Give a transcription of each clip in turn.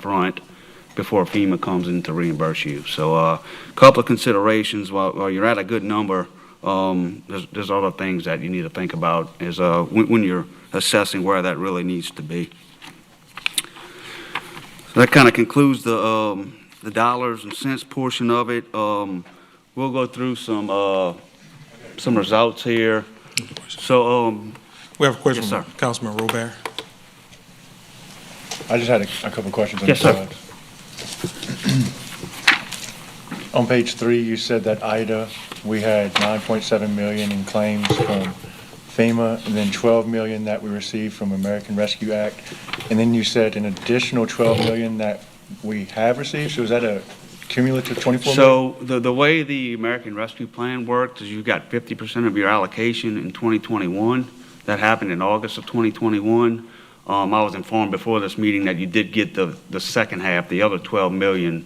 front before FEMA comes in to reimburse you. So a couple of considerations while you're at a good number. There's other things that you need to think about is when you're assessing where that really needs to be. So that kind of concludes the dollars and cents portion of it. We'll go through some results here. So We have a question Yes, from sir. Councilman Robert. I just had a couple of questions on Yes, the sir. slides. On page 3, you said that IDA, we had 9.7 million in claims from FEMA, and then 12 million that we received from American Rescue Act, and then you said an additional 12 million that we have received. So is that a cumulative 24 million? So the way the American Rescue Plan worked is you've got 50% of your allocation in 2021. That happened in August of 2021. I was informed before this meeting that you did get the second half, the other 12 million,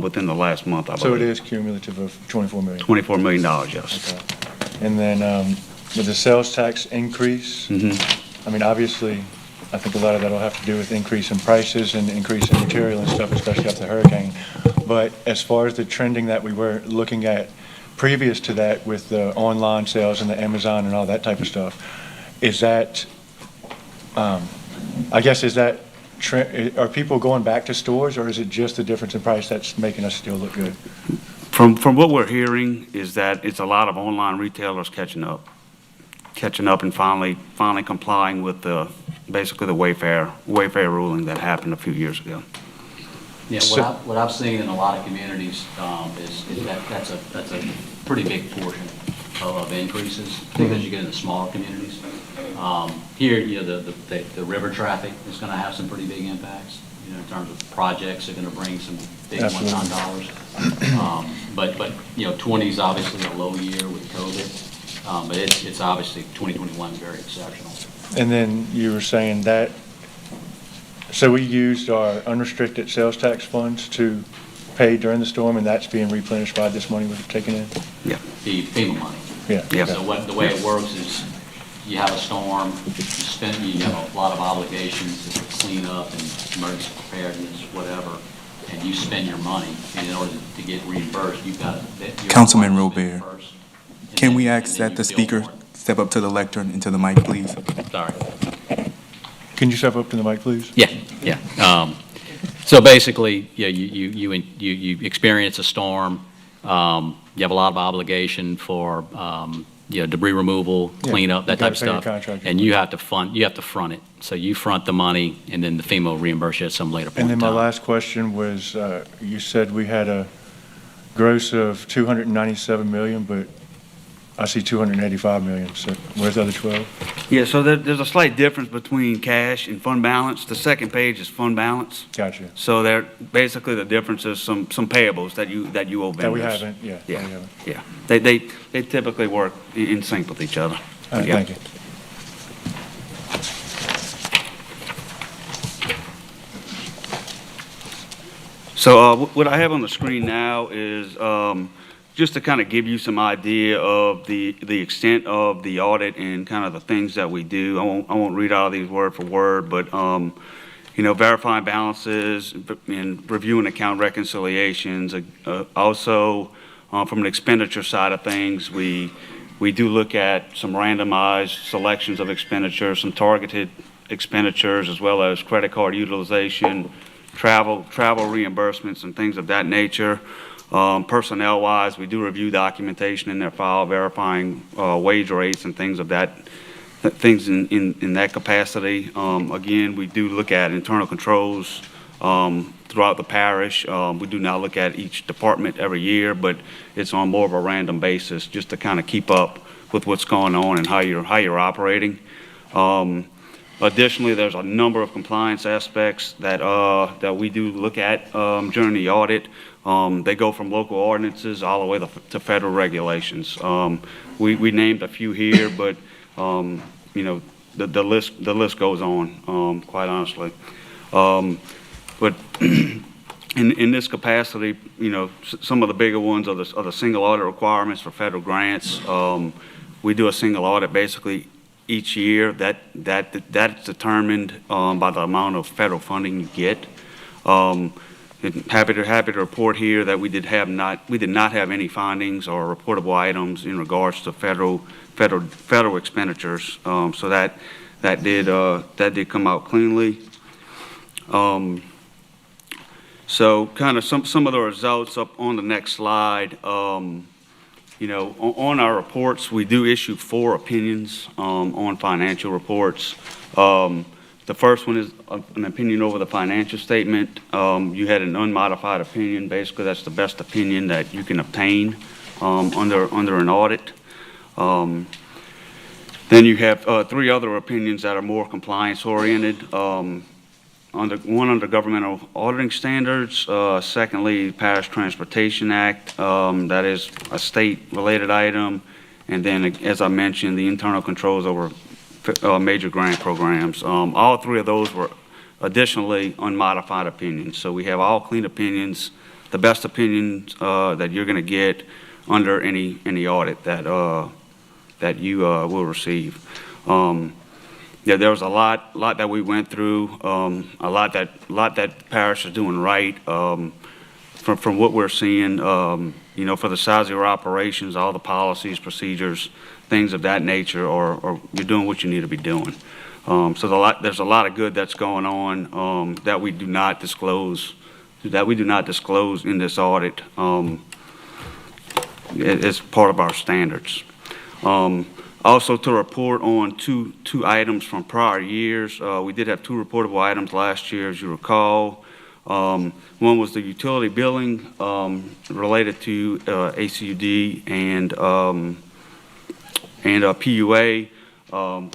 within the last month, I believe. So it is cumulative of 24 million? $24 million, yes. Okay. And then with the sales tax increase, Mm-hmm. I mean, obviously, I think a lot of that will have to do with increase in prices and increase in material and stuff, especially after the hurricane. But as far as the trending that we were looking at previous to that with the online sales and the Amazon and all that type of stuff, is that, I guess, is that, are people going back to stores, or is it just the difference in price that's making us still look good? From what we're hearing is that it's a lot of online retailers catching up and finally complying with basically the Wayfair ruling that happened a few years ago. Yeah, what I've seen in a lot of communities is that that's a pretty big portion of increases, particularly as you get into smaller communities. Here, you know, the river traffic is going to have some pretty big impacts. You know, in terms of projects, they're going to bring some big one-time dollars. But you know, 20 is obviously a low year with COVID, but it's obviously 2021 is very exceptional. And then you were saying that, so we used our unrestricted sales tax funds to pay during the storm, and that's being replenished by this money we're taking in? Yeah. The FEMA money. Yeah. Yeah. okay. So the way it works is you have a storm, you have a lot of obligations to clean up and emergency preparedness, whatever, and you spend your money, and in order to get reimbursed, you've got to. Councilman Robert, can we ask that the speaker step up to the lectern and to the mic, please? Sorry. Can you step up to the mic, please? Yeah. So basically, yeah, you experience a storm. You have a lot of obligation for debris removal, cleanup, that type of stuff, and you have to front it. So you front the money, and then the FEMA will reimburse you at some later point. And then in my time. last question was, you said we had a gross of 297 million, but I see 285 million. So where's the other 12? Yeah, so there's a slight difference between cash and fund balance. The second page is fund balance. Gotcha. So there, basically the difference is some payables that you owe vendors. That we haven't, yeah. Yeah, we haven't. yeah. They typically work in sync with each other. All right, Yeah. thank you. So what I have on the screen now is just to kind of give you some idea of the extent of the audit and kind of the things that we do. I won't read all these word for word, but verifying balances and reviewing account reconciliations. Also, from an expenditure side of things, we do look at some randomized selections of expenditures, some targeted expenditures, as well as credit card utilization, travel reimbursements, and things of that nature. Personnel-wise, we do review documentation in their file, verifying wage rates and things of that, things in that capacity. Again, we do look at internal controls throughout the parish. We do not look at each department every year, but it's on more of a random basis just to kind of keep up with what's going on and how you're operating. Additionally, there's a number of compliance aspects that we do look at during the audit. They go from local ordinances all the way to federal regulations. We named a few here, but the list goes on, quite honestly. But in this capacity, some of the bigger ones are the single audit requirements for federal grants. We do a single audit basically each year. That's determined by the amount of federal funding you get. And happy to report here that we did not have any findings or reportable items in regards to federal expenditures. So that did come out cleanly. So kind of some of the results up on the next slide. You know, on our reports, we do issue 4 opinions on financial reports. The first one is an opinion over the financial statement. You had an unmodified opinion. Basically, that's the best opinion that you can obtain under an audit. Then you have 3 other opinions that are more compliance-oriented. One under governmental auditing standards. Secondly, Paris Transportation Act. That is a state-related item. And then, as I mentioned, the internal controls over major grant programs. All 3 of those were additionally unmodified opinions. So we have all clean opinions, the best opinions that you're going to get under any audit that you will receive. Yeah, there was a lot that we went through, a lot that Parish is doing right. From what we're seeing, you know, for the size of your operations, all the policies, procedures, things of that nature, or you're doing what you need to be doing. So there's a lot of good that's going on that we do not disclose, in this audit as part of our standards. Also, to report on two items from prior years, we did have 2 reportable items last year, as you recall. One was the utility billing related to ACUD and PUA.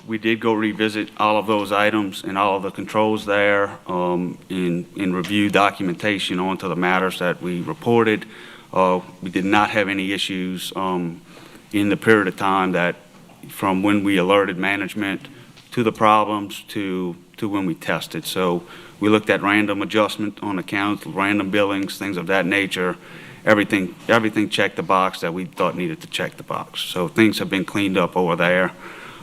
We did go revisit all of those items and all of the controls there and review documentation onto the matters that we reported. We did not have any issues in the period of time that from when we alerted management to the problems to when we tested. So we looked at random adjustment on accounts, random billings, things of that nature. Everything checked the box that we thought needed to check the box. So things have been cleaned up over there.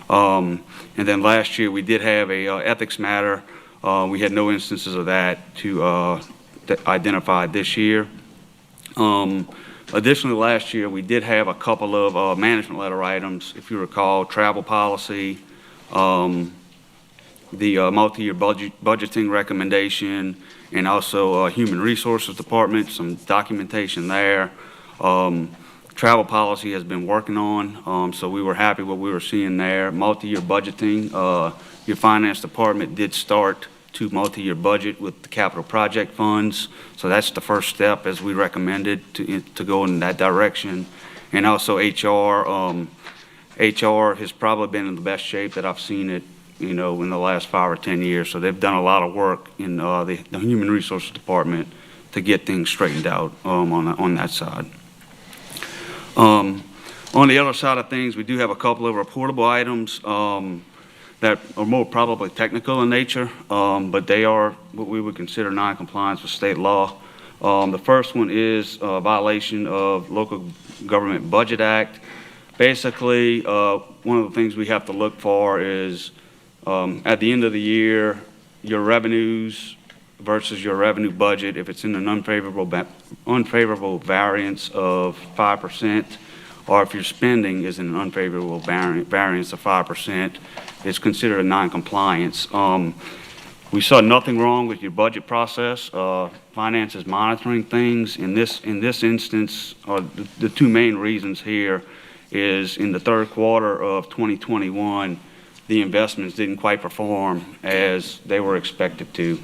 And then last year we did have a ethics matter. We had no instances of that to identify this year. Additionally, last year we did have a couple of management letter items. If you recall, travel policy, the multi-year budgeting recommendation, and also Human Resources Department, some documentation there. Travel policy has been working on, so we were happy what we were seeing there. Multi-year budgeting, your finance department did start to multi-year budget with the capital project funds, so that's the first step as we recommended to go in that direction. And also HR, HR has probably been in the best shape that I've seen it, you know, in the last 5 or 10 years. So they've done a lot of work in the Human Resources Department to get things straightened out on that side. On the other side of things, we do have a couple of reportable items that are more probably technical in nature, but they are what we would consider non-compliance with state law. The first one is a violation of Local Government Budget Act. Basically, one of the things we have to look for is at the end of the year, your revenues versus your revenue budget, if it's in an unfavorable variance of 5%, or if your spending is in an unfavorable variance of 5%, it's considered a non-compliance. We saw nothing wrong with your budget process. Finance is monitoring things. In this instance, the 2 main reasons here is in the 3rd quarter of 2021, the investments didn't quite perform as they were expected to.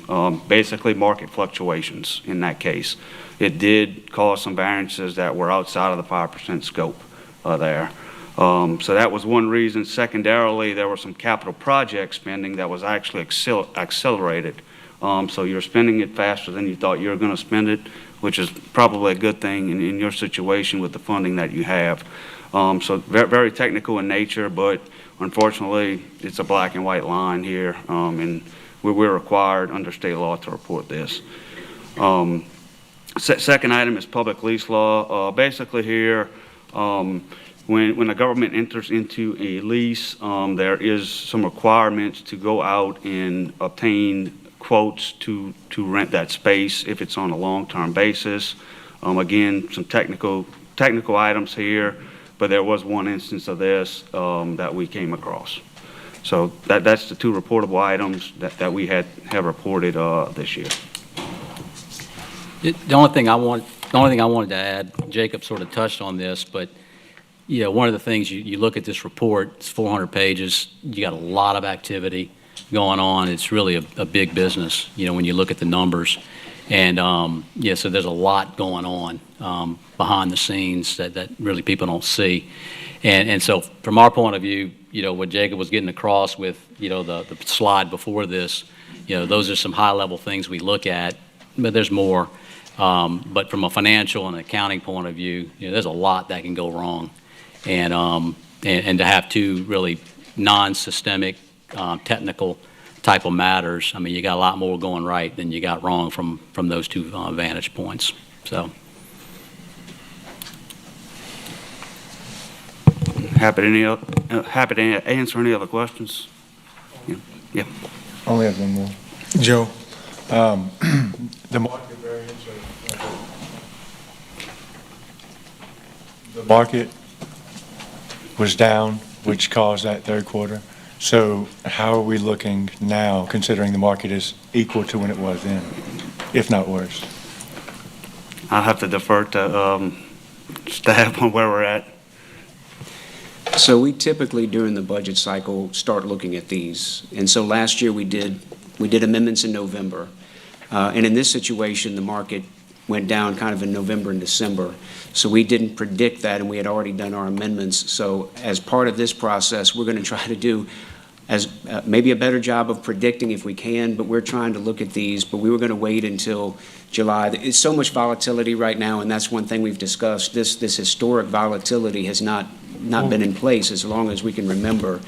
Basically, market fluctuations in that case. It did cause some variances that were outside of the 5% scope there. So that was one reason. Secondarily, there were some capital project spending that was actually accelerated. So you're spending it faster than you thought you were going to spend it, which is probably a good thing in your situation with the funding that you have. So very, very technical in nature, but unfortunately, it's a black and white line here, and we're required under state law to report this. Second item is public lease law. Basically here, when a government enters into a lease, there is some requirements to go out and obtain quotes to rent that space if it's on a long-term basis. Again, some technical items here, but there was one instance of this that we came across. So that's the two reportable items that we have reported this year. The only thing I wanted to add, Jacob sort of touched on this, but you know, one of the things you look at this report, it's 400 pages. You got a lot of activity going on. It's really a big business, you know, when you look at the numbers. And yeah, so there's a lot going on behind the scenes that really people don't see. And so from our point of view, you know, what Jacob was getting across with, you know, the slide before this, you know, those are some high-level things we look at, but there's more. But from a financial and accounting point of view, you know, there's a lot that can go wrong. And to have two really non-systemic, technical type of matters, I mean, you got a lot more going right than you got wrong from those two vantage points. So. Happy to answer any other questions. Yeah. Only have one more. Joe? The market variance, the market was down, which caused that third quarter. So how are we looking now, considering the market is equal to when it was then, if not worse? I'll have to defer to staff on where we're at. So we typically, during the budget cycle, start looking at these. And so last year we did amendments in November. And in this situation, the market went down kind of in November and December. So we didn't predict that, and we had already done our amendments. So as part of this process, we're going to try to do maybe a better job of predicting if we can, but we're trying to look at these. But we were going to wait until July. It's so much volatility right now, and that's one thing we've discussed. This historic volatility has not been in place as long as we can remember.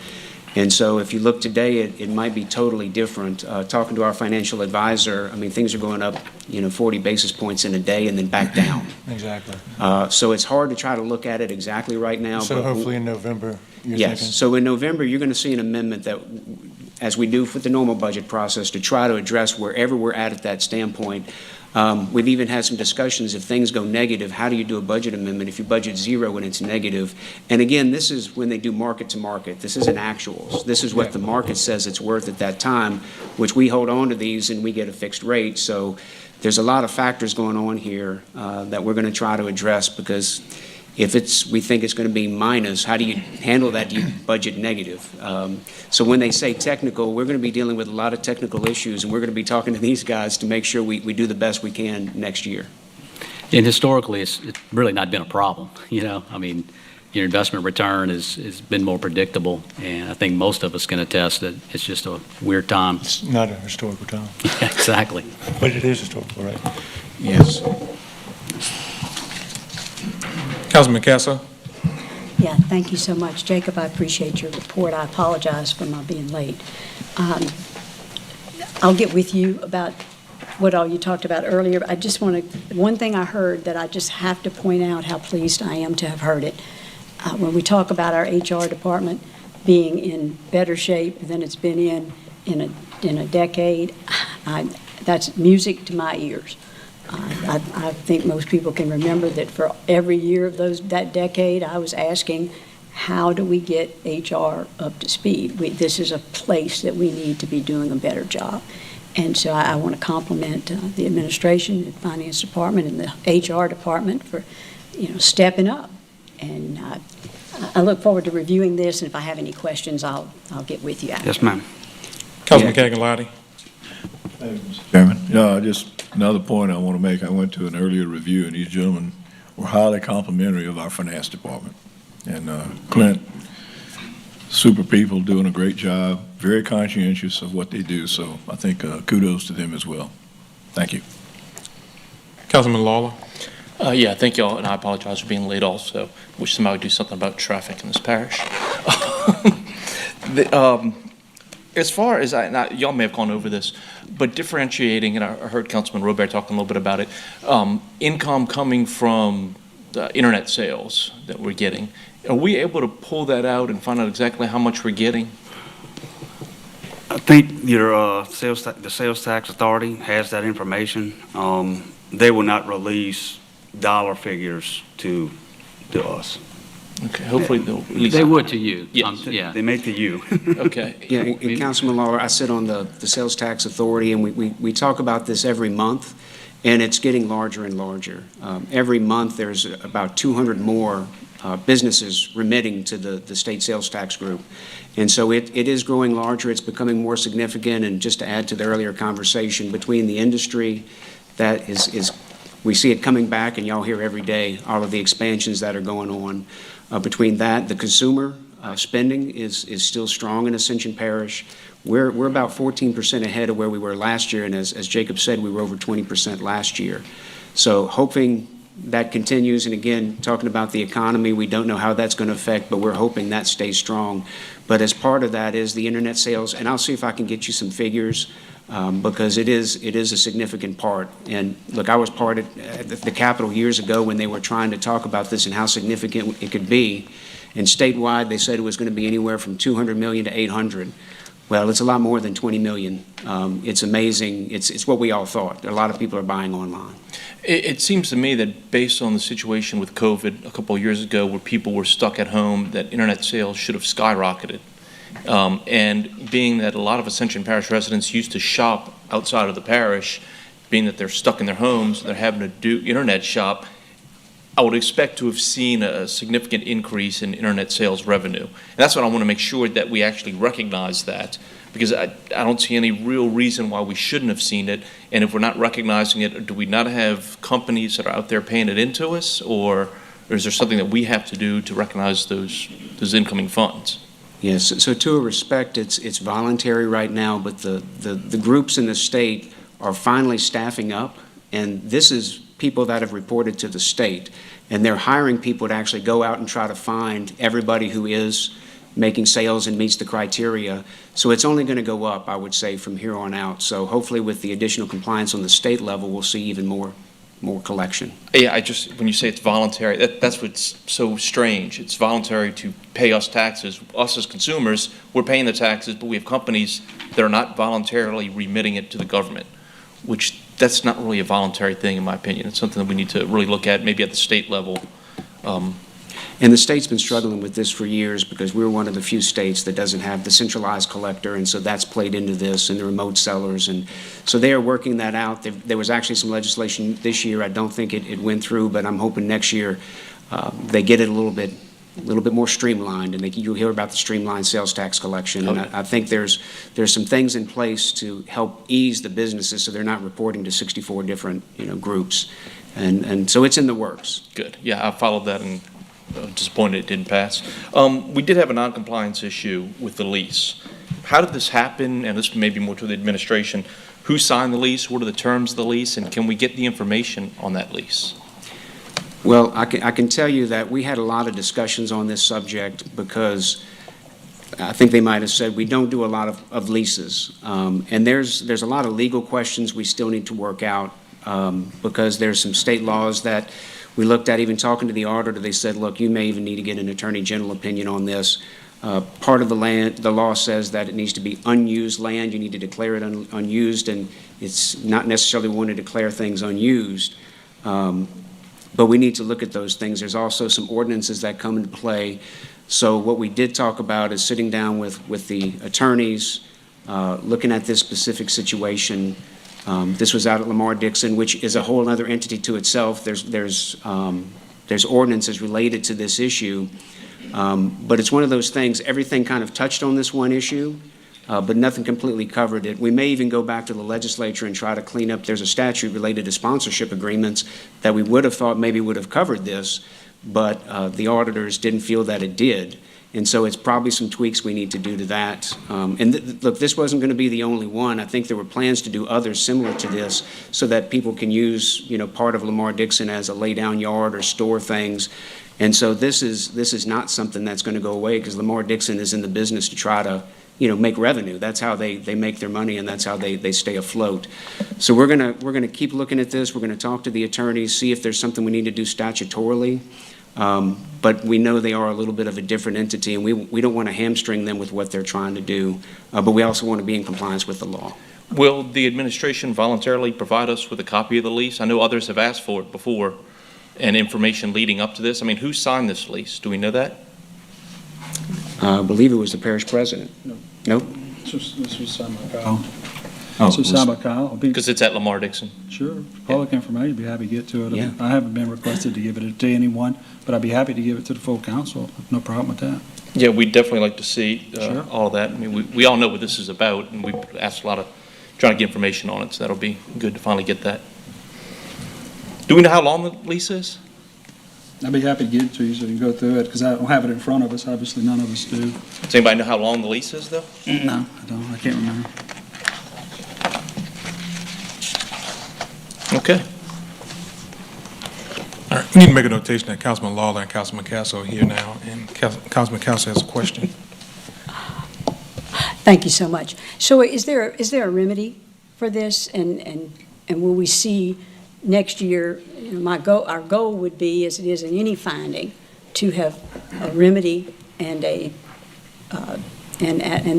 And so if you look today, it might be totally different. Talking to our financial advisor, I mean, things are going up, 40 basis points in a day and then back down. Exactly. So it's hard to try to look at it exactly right now. So but hopefully in November, you're thinking? Yes. So in November, you're going to see an amendment that, as we do with the normal budget process, to try to address wherever we're at that standpoint. We've even had some discussions, if things go negative, how do you do a budget amendment if you budget zero when it's negative? And again, this is when they do market to market. This isn't actuals. This is what the market says it's worth at that time, which we hold on to these and we get a fixed rate. So there's a lot of factors going on here that we're going to try to address, because if we think it's going to be minus, how do you handle that? Do you budget negative? So when they say technical, we're going to be dealing with a lot of technical issues, and we're going to be talking to these guys to make sure we do the best we can next year. And historically, it's really not been a problem. I mean, your investment return has been more predictable, and I think most of us can attest that it's just a weird time. It's not a historical time. Yeah, exactly. But it is historical, right? Yes. Councilman Kessa? Yeah, thank you so much. Jacob, I appreciate your report. I apologize for my being late. I'll get with you about what all you talked about earlier. I just want to, one thing I heard that I just have to point out how pleased I am to have heard it. When we talk about our HR department being in better shape than it's been in a decade, that's music to my ears. I think most people can remember that for every year of that decade, I was asking, how do we get HR up to speed? This is a place that we need to be doing a better job. And so I want to compliment the administration, the finance department, and the HR department for, stepping up. And I look forward to reviewing this, and if I have any questions, I'll get with you after. Yes, ma'am. Councilman Cagalati? Chairman, just another point I want to make. I went to an earlier review, and these gentlemen were highly complimentary of our finance department. And Clint, super people doing a great job, very conscientious of what they do. So I think kudos to them as well. Thank you. Councilman Lawler? Yeah, thank y'all, and I apologize for being late also. Wish somebody would do something about traffic in this parish. As far as y'all may have gone over this, but differentiating, and I heard Councilman Robert talking a little bit about it, income coming from the internet sales that we're getting, are we able to pull that out and find out exactly how much we're getting? I think your the sales tax authority has that information. They will not release dollar figures to us. Okay, hopefully they'll release. They would to you. Yes. Yeah. They make to you. Okay. Yeah, and Councilman Lawler, I sit on the Sales Tax Authority, and we talk about this every month, and it's getting larger and larger. Every month, there's about 200 more businesses remitting to the state sales tax group. And so it is growing larger, it's becoming more significant, and just to add to the earlier conversation, between the industry, that is we see it coming back, and y'all hear every day all of the expansions that are going on. Between that, the consumer spending is still strong in Ascension Parish. We're about 14% ahead of where we were last year, and as Jacob said, we were over 20% last year. So hoping that continues, and again, talking about the economy, we don't know how that's going to affect, but we're hoping that stays strong. But as part of that is the internet sales, and I'll see if I can get you some figures, because it is a significant part. And look, I was part of the Capitol years ago when they were trying to talk about this and how significant it could be. And statewide, they said it was going to be anywhere from 200 million to 800. Well, it's a lot more than 20 million. It's amazing. It's what we all thought. A lot of people are buying online. It seems to me that based on the situation with COVID a couple of years ago where people were stuck at home, that internet sales should have skyrocketed. And being that a lot of Ascension Parish residents used to shop outside of the parish, being that they're stuck in their homes, they're having to do internet shop, I would expect to have seen a significant increase in internet sales revenue. And that's what I want to make sure that we actually recognize that, because I don't see any real reason why we shouldn't have seen it. And if we're not recognizing it, do we not have companies that are out there paying it into us, or is there something that we have to do to recognize those incoming funds? Yes, so to a respect, it's voluntary right now, but the groups in the state are finally staffing up, and this is people that have reported to the state, and they're hiring people to actually go out and try to find everybody who is making sales and meets the criteria. So it's only going to go up, I would say, from here on out. So hopefully with the additional compliance on the state level, we'll see even more collection. Yeah, when you say it's voluntary, that's what's so strange. It's voluntary to pay us taxes. Us as consumers, we're paying the taxes, but we have companies that are not voluntarily remitting it to the government, which that's not really a voluntary thing, in my opinion. It's something that we need to really look at, maybe at the state level. And the state's been struggling with this for years because we're one of the few states that doesn't have the centralized collector, and so that's played into this, and the remote sellers. And so they are working that out. There was actually some legislation this year. I don't think it went through, but I'm hoping next year they get it a little bit more streamlined, and you'll hear about the streamlined sales tax collection. And I think there's some things in place to help ease the businesses so they're not reporting to 64 different groups. And so it's in the works. Good. Yeah, I followed that, and disappointed it didn't pass. We did have a non-compliance issue with the lease. How did this happen? And this may be more to the administration. Who signed the lease? What are the terms of the lease? And can we get the information on that lease? Well, I can tell you that we had a lot of discussions on this subject because I think they might have said we don't do a lot of leases. And there's a lot of legal questions we still need to work out because there's some state laws that we looked at. Even talking to the auditor, they said, look, you may even need to get an attorney general opinion on this. Part of the law says that it needs to be unused land. You need to declare it unused, and it's not necessarily want to declare things unused. But we need to look at those things. There's also some ordinances that come into play. So what we did talk about is sitting down with the attorneys, looking at this specific situation. This was out at Lamar Dixon, which is a whole other entity to itself. There's ordinances related to this issue. But it's one of those things, everything kind of touched on this one issue, but nothing completely covered it. We may even go back to the legislature and try to clean up. There's a statute related to sponsorship agreements that we would have thought maybe would have covered this, but the auditors didn't feel that it did. And so it's probably some tweaks we need to do to that. Look, this wasn't going to be the only one. I think there were plans to do others similar to this so that people can use, part of Lamar Dixon as a lay-down yard or store things. And so this is not something that's going to go away because Lamar Dixon is in the business to try to make revenue. That's how they make their money, and that's how they stay afloat. So we're gonna keep looking at this. We're gonna talk to the attorneys, see if there's something we need to do statutorily. But we know they are a little bit of a different entity, and we don't want to hamstring them with what they're trying to do, but we also want to be in compliance with the law. Will the administration voluntarily provide us with a copy of the lease? I know others have asked for it before, and information leading up to this. I mean, who signed this lease? Do we know that? I believe it was the parish president. No. Nope. This was signed by Kyle. Oh, This was signed by Kyle. I'll be, Because it's at Lamar Dixon. sure, public information, be happy to get to it. Yeah. I haven't been requested to give it to anyone, but I'd be happy to give it to the full council. No problem with that. Yeah, we'd definitely like to see Sure. all of that. I mean, we all know what this is about, and we've asked a lot of, trying to get information on it, so that'll be good to finally get that. Do we know how long the lease is? I'd be happy to give it to you so you can go through it, because I don't have it in front of us. Obviously, none of us do. Does anybody know how long the lease is, though? No, I don't. I can't remember. Okay. All right, we need to make a notation that Councilman Lawler and Councilman Castle are here now, and Councilman Castle has a question. Thank you so much. So is there a remedy for this? And will we see next year, you know, our goal would be, as it is in any finding, to have a remedy and and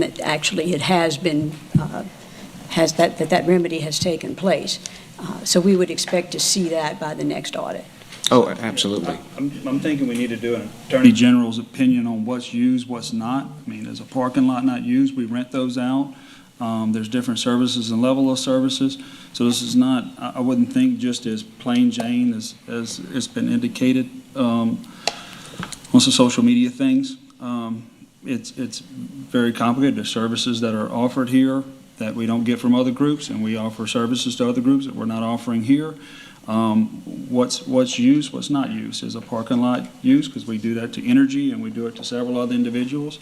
that actually it has been, that remedy has taken place. So we would expect to see that by the next audit. Oh, absolutely. I'm thinking we need to do an Attorney General's opinion on what's used, what's not. I mean, there's a parking lot not used, we rent those out. There's different services and level of services. So this is not, I wouldn't think just as plain Jane as it's been indicated on some social media things. It's very complicated. There's services that are offered here that we don't get from other groups, and we offer services to other groups that we're not offering here. What's used, what's not used. Is a parking lot used? Because we do that to Energy, and we do it to several other individuals.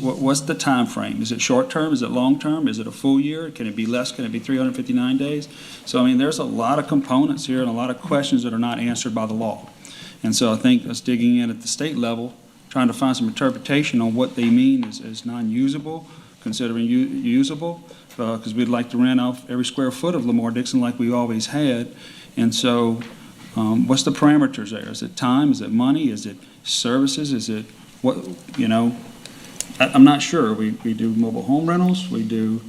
What's the time frame? Is it short term? Is it long term? Is it a full year? Can it be less? Can it be 359 days? So, I mean, there's a lot of components here and a lot of questions that are not answered by the law. And so I think us digging in at the state level, trying to find some interpretation on what they mean is non-usable, considering usable, because we'd like to rent off every square foot of Lamar Dixon like we always had. And so what's the parameters there? Is it time? Is it money? Is it services? Is it what, you know? I'm not sure. We do mobile home rentals. We do,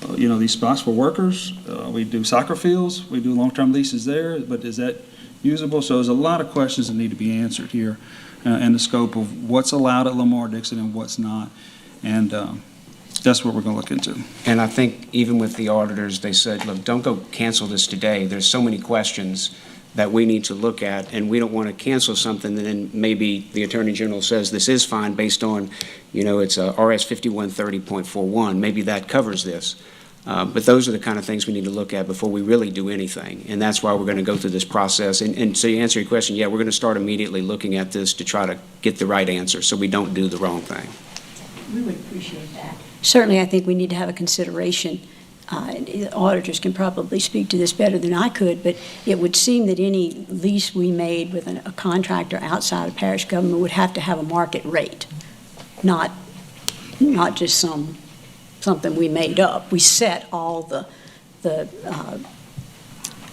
these spots for workers. We do soccer fields. We do long-term leases there. But is that usable? So there's a lot of questions that need to be answered here in the scope of what's allowed at Lamar Dixon and what's not. And that's what we're going to look into. And I think even with the auditors, they said, look, don't go cancel this today. There's so many questions that we need to look at, and we don't want to cancel something and then maybe the Attorney General says this is fine based on, it's a RS 5130.41. Maybe that covers this. But those are the kind of things we need to look at before we really do anything. And that's why we're going to go through this process. And so to answer your question, yeah, we're going to start immediately looking at this to try to get the right answer so we don't do the wrong thing. We would appreciate that. Certainly, I think we need to have a consideration. And auditors can probably speak to this better than I could, but it would seem that any lease we made with a contractor outside of parish government would have to have a market rate, not just something we made up. We set all the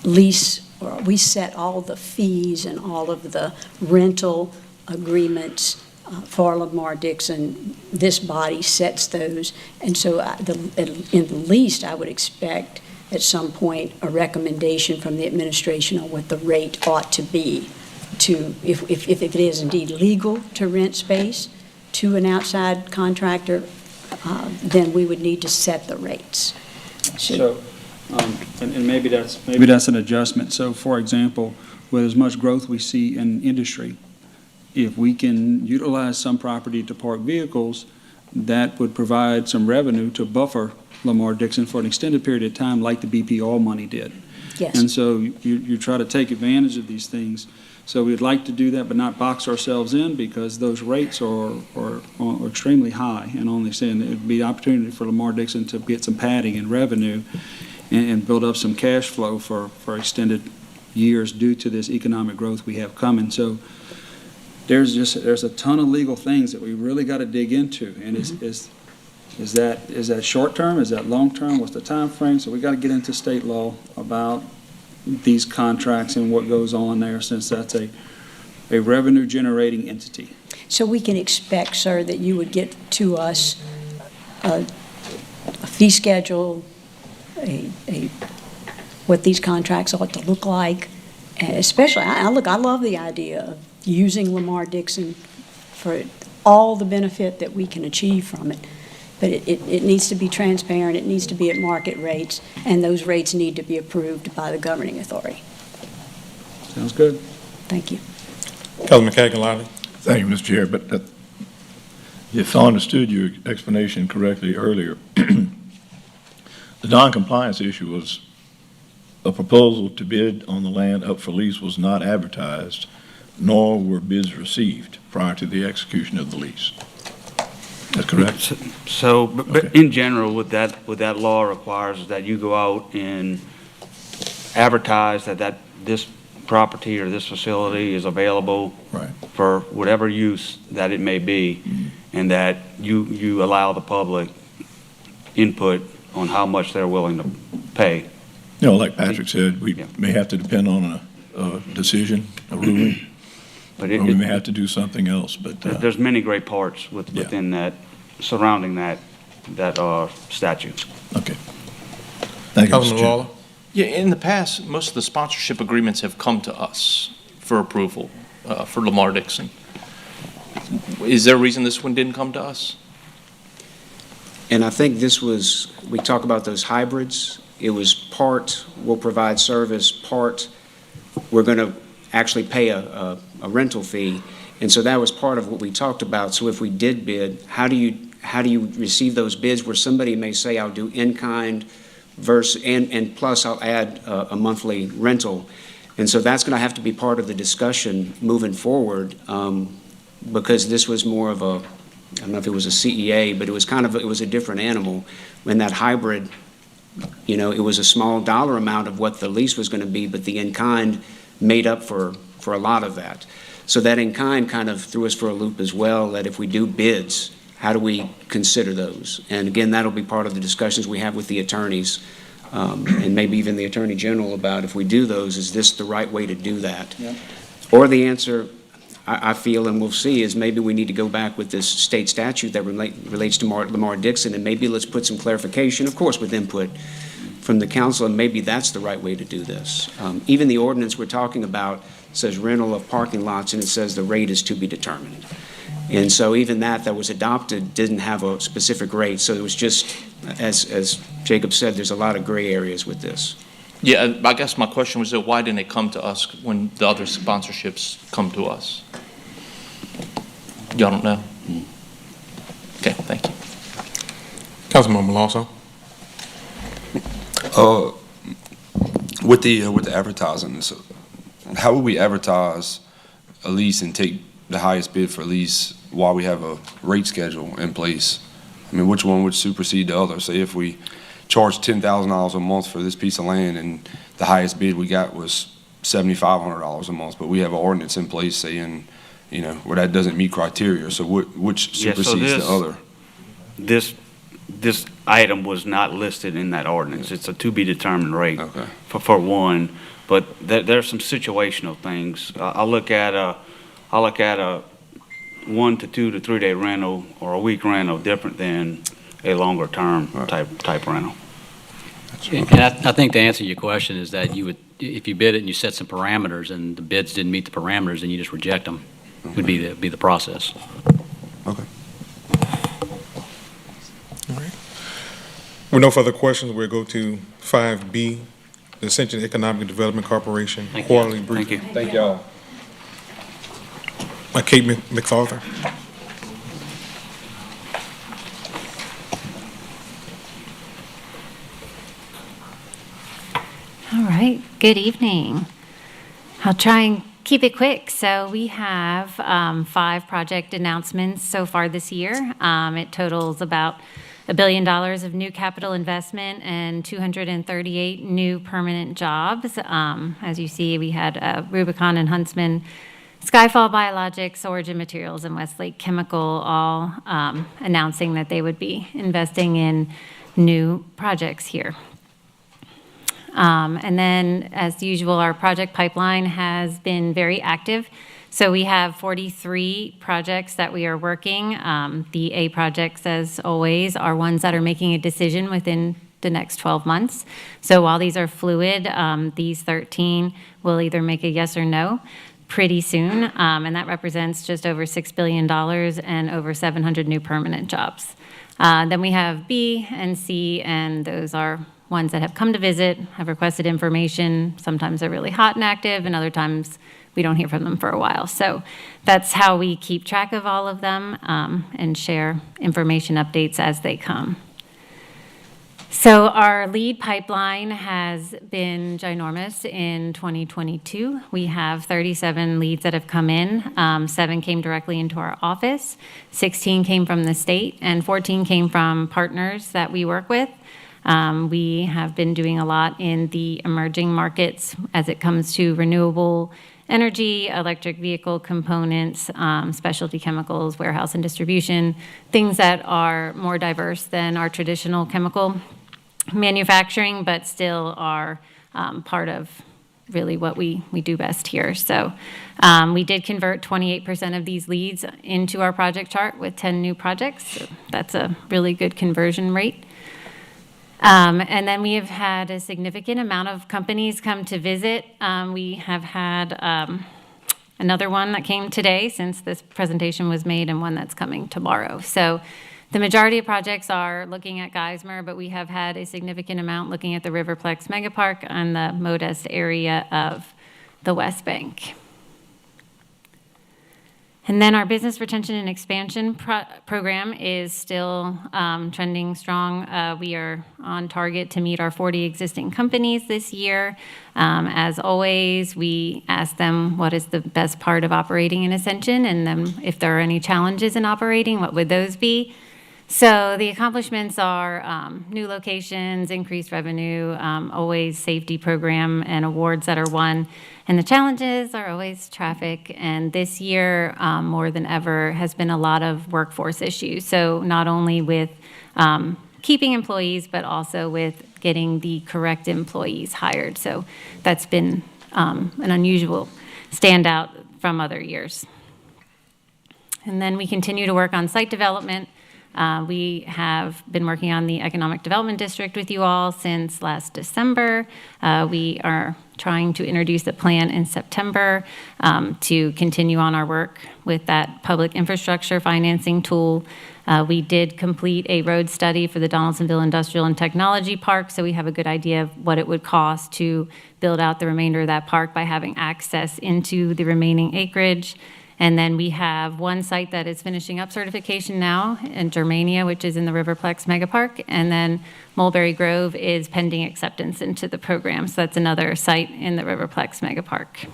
lease, or we set all the fees and all of the rental agreements for Lamar Dixon. This body sets those, and so in the least, I would expect at some point a recommendation from the administration on what the rate ought to be to, if it is indeed legal to rent space to an outside contractor, then we would need to set the rates. So, and maybe that's an adjustment. So, for example, with as much growth we see in industry, if we can utilize some property to park vehicles, that would provide some revenue to buffer Lamar Dixon for an extended period of time, like the BP Oil money did. Yes. And so you try to take advantage of these things. So we'd like to do that, but not box ourselves in, because those rates are extremely high. And only saying it would be an opportunity for Lamar Dixon to get some padding and revenue and build up some cash flow for extended years due to this economic growth we have coming. So there's a ton of legal things that we really got to dig into. And is that short term? Is that long term? What's the time frame? So we got to get into state law about these contracts and what goes on there, since that's a a revenue-generating entity. So we can expect, sir, that you would get to us a fee schedule, what these contracts ought to look like, and especially, I love the idea of using Lamar Dixon for all the benefit that we can achieve from it. But it needs to be transparent, it needs to be at market rates, and those rates need to be approved by the governing authority. Sounds good. Thank you. Councilman Kagan-Lolly. Thank you, Mr. Chair, but if I understood your explanation correctly earlier, the non-compliance issue was a proposal to bid on the land up for lease was not advertised, nor were bids received prior to the execution of the lease. That's correct? So, but in general, what that law requires is that you go out and advertise that this property or this facility is available Right. for whatever use that it may be, and that you allow the public input on how much they're willing to pay. You know, like Patrick said, we Yeah. may have to depend on a decision, a ruling, But or we may have to do something else, but, there's many great parts Yeah. within that, surrounding that statute. okay. Thank you, Mr. Councilman Chair. Lawler. Yeah, in the past, most of the sponsorship agreements have come to us for approval, for Lamar Dixon. Is there a reason this one didn't come to us? And I think this was, we talk about those hybrids. It was part, we'll provide service, part, we're going to actually pay a rental fee. And so that was part of what we talked about. So if we did bid, how do you receive those bids where somebody may say, I'll do in-kind versus, and plus I'll add a monthly rental. And so that's going to have to be part of the discussion moving forward, because this was more of a, I don't know if it was a CEA, but it was it was a different animal. When that hybrid, you know, it was a small dollar amount of what the lease was going to be, but the in-kind made up for a lot of that. So that in-kind kind of threw us for a loop as well, that if we do bids, how do we consider those? And again, that'll be part of the discussions we have with the attorneys, and maybe even the Attorney General about if we do those, is this the right way to do that? Yeah. Or the answer, I feel, and we'll see, is maybe we need to go back with this state statute that relates to Lamar Dixon, and maybe let's put some clarification, of course, with input from the council, and maybe that's the right way to do this. Even the ordinance we're talking about says rental of parking lots, and it says the rate is to be determined. And so even that was adopted didn't have a specific rate, so it was just, as Jacob said, there's a lot of gray areas with this. Yeah, I guess my question was, why didn't it come to us when the other sponsorships come to us? Y'all don't know? Okay, thank you. Councilman Malonzo. With the advertising, so how would we advertise a lease and take the highest bid for a lease while we have a rate schedule in place? I mean, which one would supersede the other? Say if we charge $10,000 a month for this piece of land and the highest bid we got was $7,500 a month, but we have an ordinance in place saying, you know, where that doesn't meet criteria. So which Yeah, so supersedes the other? This item was not listed in that ordinance. It's a to-be-determined rate Okay. for one, but there's some situational things. I'll look at a 1 to 2 to 3 day rental or a week rental different than a longer term type rental. And I think to answer your question is that you would, if you bid it and you set some parameters and the bids didn't meet the parameters, then you just reject them, would be the process. Okay. All right. With no further questions, we'll go to 5B, the Ascension Economic Development Corporation Thank you. quarterly Thank briefing. you. Thank y'all. Kate McArthur. All right, good evening. I'll try and keep it quick. So we have 5 project announcements so far this year. It totals about $1 billion of new capital investment and 238 new permanent jobs. As you see, we had Rubicon and Huntsman, Skyfall Biologics, Origin Materials, and Westlake Chemical all announcing that they would be investing in new projects here. And then, as usual, our project pipeline has been very active. So we have 43 projects that we are working. The A projects, as always, are ones that are making a decision within the next 12 months. So while these are fluid, these 13 will either make a yes or no pretty soon, and that represents just over $6 billion and over 700 new permanent jobs. Then we have B and C, and those are ones that have come to visit, have requested information. Sometimes they're really hot and active, and other times we don't hear from them for a while. So that's how we keep track of all of them and share information updates as they come. So our lead pipeline has been ginormous in 2022. We have 37 leads that have come in. 7 came directly into our office, 16 came from the state, and 14 came from partners that we work with. We have been doing a lot in the emerging markets as it comes to renewable energy, electric vehicle components, specialty chemicals, warehouse and distribution, things that are more diverse than our traditional chemical manufacturing, but still are part of really what we do best here. So we did convert 28% of these leads into our project chart with 10 new projects. So that's a really good conversion rate. And then we have had a significant amount of companies come to visit. We have had another one that came today since this presentation was made, and one that's coming tomorrow. So the majority of projects are looking at Geismar, but we have had a significant amount looking at the Riverplex Megapark and the Modest area of the West Bank. And then our business retention and expansion program is still trending strong. We are on target to meet our 40 existing companies this year. As always, we ask them what is the best part of operating in Ascension, and then if there are any challenges in operating, what would those be? So the accomplishments are new locations, increased revenue, always safety program and awards that are won. And the challenges are always traffic. And this year, more than ever, has been a lot of workforce issues. So not only with keeping employees, but also with getting the correct employees hired. So that's been an unusual standout from other years. And then we continue to work on site development. We have been working on the Economic Development District with you all since last December. We are trying to introduce a plan in September to continue on our work with that public infrastructure financing tool. We did complete a road study for the Donaldsonville Industrial and Technology Park, so we have a good idea of what it would cost to build out the remainder of that park by having access into the remaining acreage. And then we have one site that is finishing up certification now in Germania, which is in the Riverplex Megapark. And then Mulberry Grove is pending acceptance into the program. So that's another site in the Riverplex Megapark.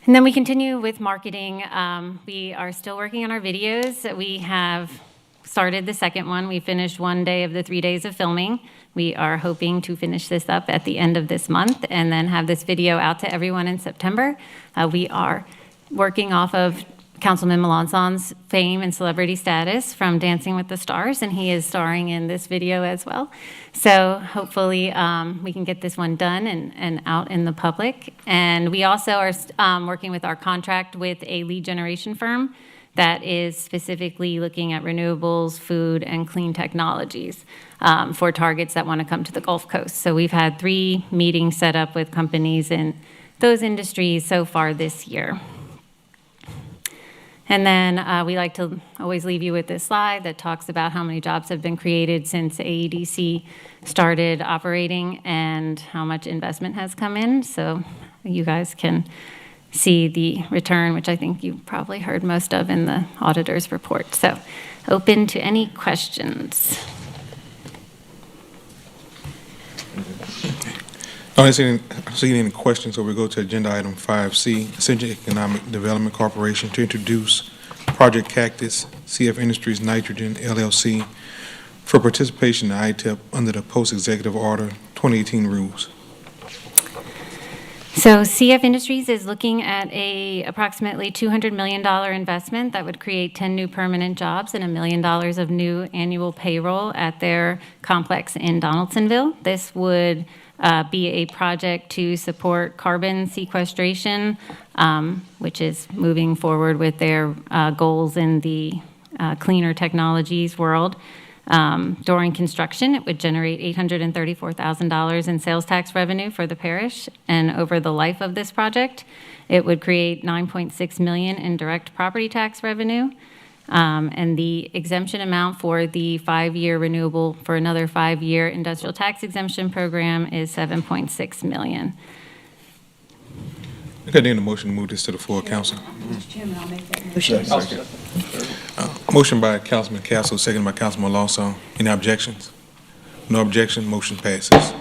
And then we continue with marketing. We are still working on our videos. We have started the second one. We finished 1 day of the 3 days of filming. We are hoping to finish this up at the end of this month and then have this video out to everyone in September. We are working off of Councilman Melanson's fame and celebrity status from Dancing with the Stars, and he is starring in this video as well. So hopefully we can get this one done and out in the public. And we also are working with our contract with a lead generation firm that is specifically looking at renewables, food, and clean technologies for targets that want to come to the Gulf Coast. So we've had 3 meetings set up with companies in those industries so far this year. And then we like to always leave you with this slide that talks about how many jobs have been created since AEDC started operating and how much investment has come in. So you guys can see the return, which I think you probably heard most of in the auditor's report. So open to any questions. I don't see any questions, so we go to agenda item 5C, Ascension Economic Development Corporation to introduce Project Cactus, CF Industries Nitrogen LLC for participation in ITEP under the Post-Executive Order 2018 rules. So CF Industries is looking at a approximately $200 million investment that would create 10 new permanent jobs and $1 million of new annual payroll at their complex in Donaldsonville. This would be a project to support carbon sequestration, which is moving forward with their goals in the cleaner technologies world. During construction, it would generate $834,000 in sales tax revenue for the parish, and over the life of this project, it would create $9.6 million in direct property tax revenue. And the exemption amount for the 5-year renewable for another 5-year industrial tax exemption program is $7.6 million. Okay, then the motion to move this to the full council. Mr. Chairman, I'll make that motion. Motion by Councilman Castle, second by Councilman Lawson. Any objections? No objection, motion passes.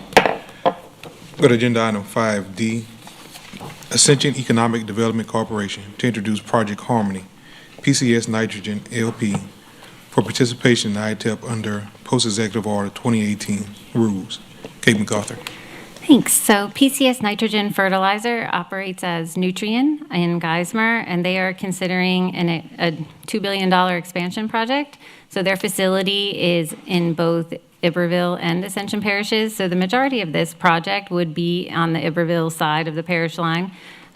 Go to agenda item 5D, Ascension Economic Development Corporation to introduce Project Harmony, PCS Nitrogen LP, for participation in ITEP under Post-Executive Order 2018 rules. Kate MacArthur. Thanks. So PCS Nitrogen Fertilizer operates as Nutrien in Geismar, and they are considering a $2 billion expansion project. So their facility is in both Iberville and Ascension parishes. So the majority of this project would be on the Iberville side of the parish line,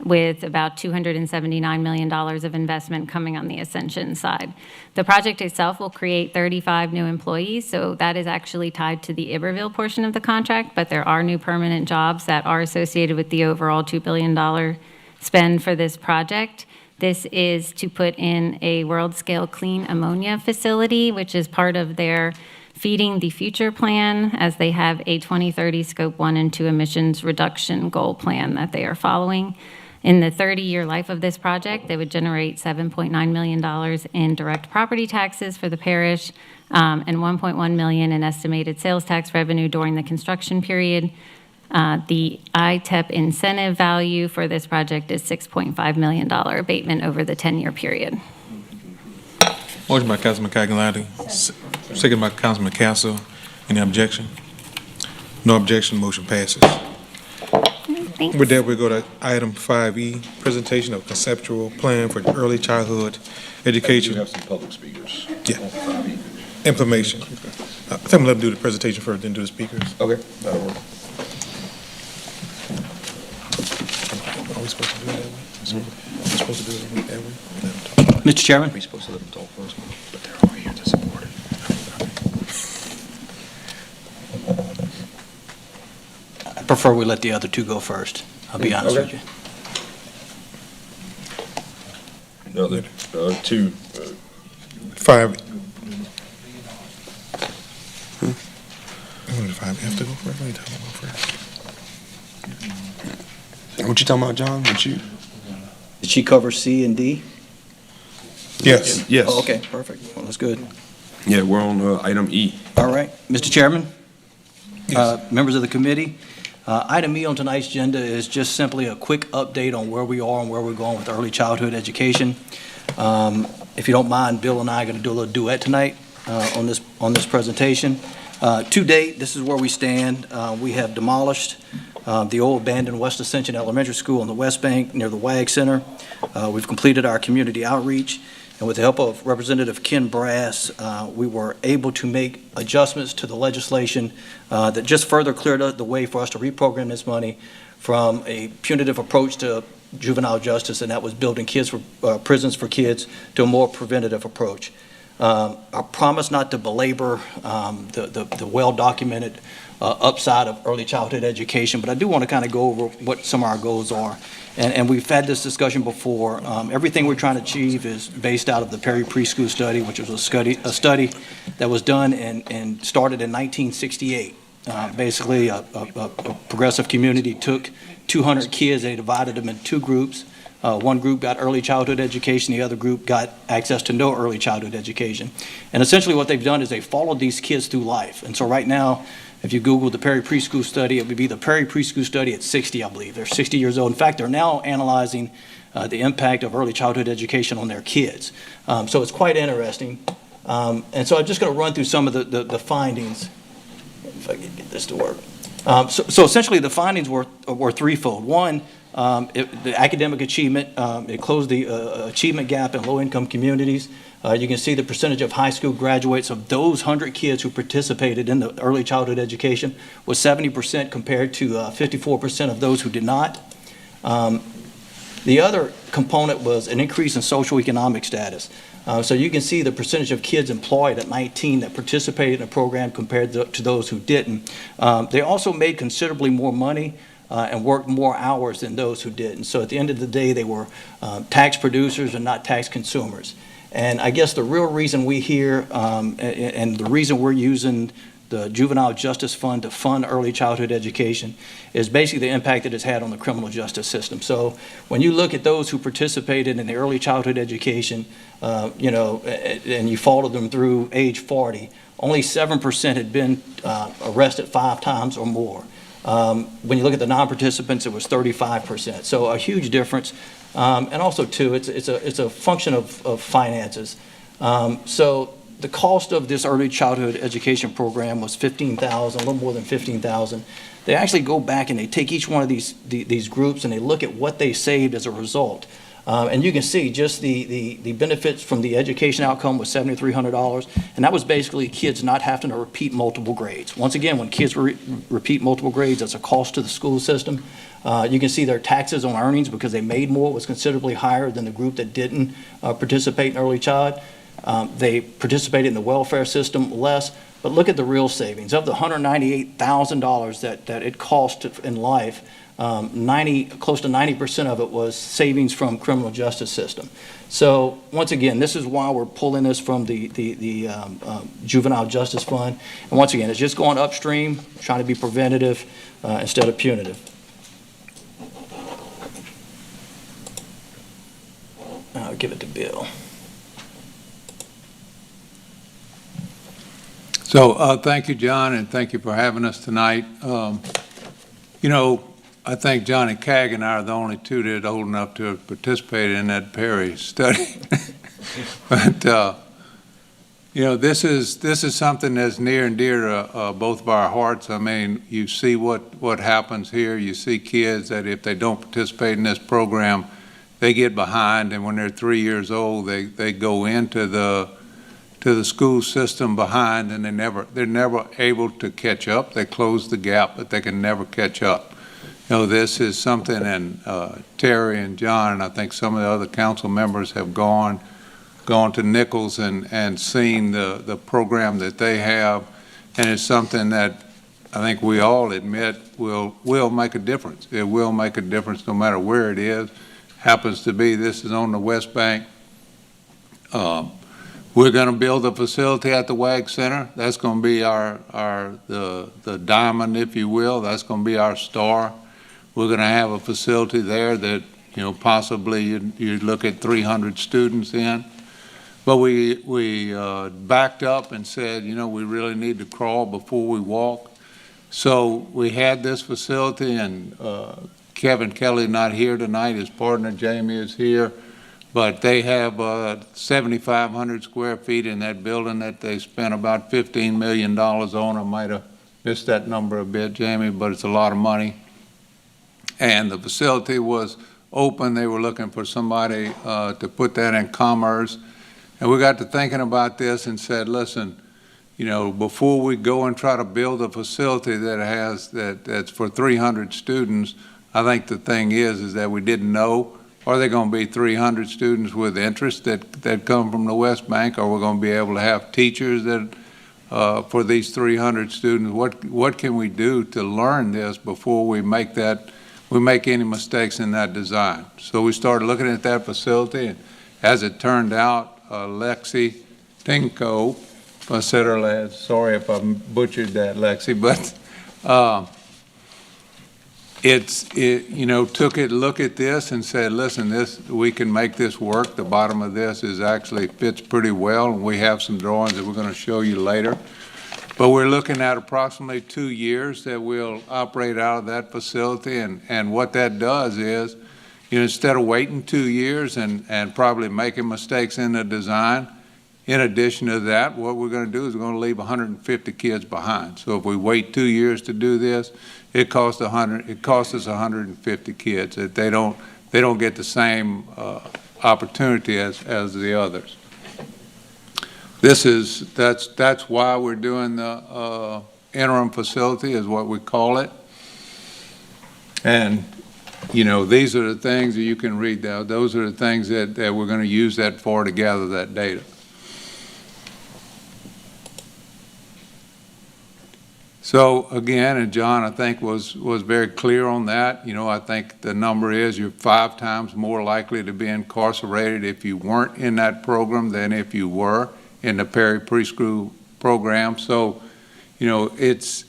with about $279 million of investment coming on the Ascension side. The project itself will create 35 new employees, so that is actually tied to the Iberville portion of the contract, but there are new permanent jobs that are associated with the overall $2 billion spend for this project. This is to put in a world-scale clean ammonia facility, which is part of their Feeding the Future plan, as they have a 2030 Scope 1 and 2 emissions reduction goal plan that they are following. In the 30-year life of this project, they would generate $7.9 million in direct property taxes for the parish, and $1.1 million in estimated sales tax revenue during the construction period. The ITEP incentive value for this project is $6.5 million abatement over the 10-year period. Motion by Councilman Cagliari, second by Councilman Castle. Any objection? No objection, motion passes. Thanks. With that, we go to item 5E, presentation of conceptual plan for early childhood education. You have some public speakers. Yeah. Information. I think I'm gonna let them do the presentation first, then do the speakers. Okay, that'll work. Are we supposed to do it that way? We're supposed to do it that way? Let them talk. Mr. Chairman? We're supposed to let them talk first. But they're all here to support it. I prefer we let the other two go first. I'll be honest with you. No, the two, 5. Only 5 have to go first. What are you talking about first? What you talking about, John? What you? Did she cover C and D? Yes. Yes. Oh, okay, perfect. Well, that's good. Yeah, we're on item E. All right. Mr. Chairman? Yes. Members of the committee, item E on tonight's agenda is just simply a quick update on where we are and where we're going with early childhood education. If you don't mind, Bill and I are going to do a little duet tonight on this presentation. To date, this is where we stand. We have demolished the old abandoned West Ascension Elementary School on the West Bank near the WAG Center. We've completed our community outreach, and with the help of Representative Ken Brass, we were able to make adjustments to the legislation that just further cleared up the way for us to reprogram this money from a punitive approach to juvenile justice, and that was building prisons for kids, to a more preventative approach. I promise not to belabor the well-documented upside of early childhood education, but I do want to kind of go over what some of our goals are. And we've had this discussion before. Everything we're trying to achieve is based out of the Perry Preschool Study, which was a study that was done and started in 1968. Basically, a progressive community took 200 kids, they divided them in two groups. One group got early childhood education, the other group got access to no early childhood education. And essentially what they've done is they followed these kids through life. And so right now, if you Google the Perry Preschool Study, it would be the Perry Preschool Study at 60, I believe. They're 60 years old. In fact, they're now analyzing the impact of early childhood education on their kids. So it's quite interesting. And so I'm just going to run through some of the findings, if I can get this to work. So essentially the findings were threefold. One, The academic achievement, it closed the achievement gap in low-income communities. You can see the percentage of high school graduates of those 100 kids who participated in the early childhood education was 70% compared to 54% of those who did not. The other component was an increase in socioeconomic status. So you can see the percentage of kids employed at 19 that participated in the program compared to those who didn't. They also made considerably more money and worked more hours than those who didn't. So at the end of the day, they were tax producers and not tax consumers. And I guess the real reason we here, and the reason we're using the Juvenile Justice Fund to fund early childhood education is basically the impact that it's had on the criminal justice system. So when you look at those who participated in the early childhood education, and you followed them through age 40, only 7% had been arrested 5 times or more. When you look at the non-participants, it was 35%. So a huge difference. And also, too, it's a function of finances. So the cost of this early childhood education program was $15,000, a little more than $15,000. They actually go back and they take each one of these groups and they look at what they saved as a result. And you can see just the benefits from the education outcome was $7,300, and that was basically kids not having to repeat multiple grades. Once again, when kids repeat multiple grades, that's a cost to the school system. You can see their taxes on earnings because they made more was considerably higher than the group that didn't participate in early child. They participated in the welfare system less, but look at the real savings. Of the $198,000 that it cost in life, close to 90% of it was savings from criminal justice system. So once again, this is why we're pulling this from the Juvenile Justice Fund. And once again, it's just going upstream, trying to be preventative instead of punitive. I'll give it to Bill. So thank you, John, and thank you for having us tonight. I think John and Cag and I are the only two that are old enough to have participated in that Perry study. But, this is something that's near and dear to both of our hearts. I mean, you see what happens here. You see kids that if they don't participate in this program, they get behind, and when they're 3 years old, they go into the school system behind, and they're never able to catch up. They close the gap, but they can never catch up. This is something, and Terry and John, and I think some of the other council members have gone to Nichols and seen the program that they have, and it's something that I think we all admit will make a difference. It will make a difference no matter where it is. Happens to be this is on the West Bank. We're going to build a facility at the WAG Center. That's going to be the diamond, if you will. That's going to be our star. We're going to have a facility there that, possibly you'd look at 300 students in. But we backed up and said, we really need to crawl before we walk. So we had this facility, and Kevin Kelly not here tonight. His partner Jamie is here. But they have 7,500 square feet in that building that they spent about $15 million on. I might have missed that number a bit, Jamie, but it's a lot of money. And the facility was open. They were looking for somebody to put that in commerce. And we got to thinking about this and said, listen, before we go and try to build a facility that's for 300 students, I think the thing is that we didn't know, are there going to be 300 students with interest that come from the West Bank? Are we going to be able to have teachers that for these 300 students? What can we do to learn this before we make any mistakes in that design? So we started looking at that facility, and as it turned out, Lexi Tinko, if I said her last, sorry if I butchered that, Lexi, but took a look at this and said, listen, we can make this work. The bottom of this actually fits pretty well, and we have some drawings that we're going to show you later. But we're looking at approximately 2 years that we'll operate out of that facility, and what that does is, instead of waiting 2 years and probably making mistakes in the design, in addition to that, what we're going to do is we're going to leave 150 kids behind. So if we wait 2 years to do this, it costs us 150 kids. That they don't get the same opportunity as the others. That's why we're doing the interim facility, is what we call it. And these are the things that you can read down. Those are the things that we're going to use that for, to gather that data. So again, and John, I think was very clear on that. I think the number is you're 5 times more likely to be incarcerated if you weren't in that program than if you were in the Perry preschool program. So, it's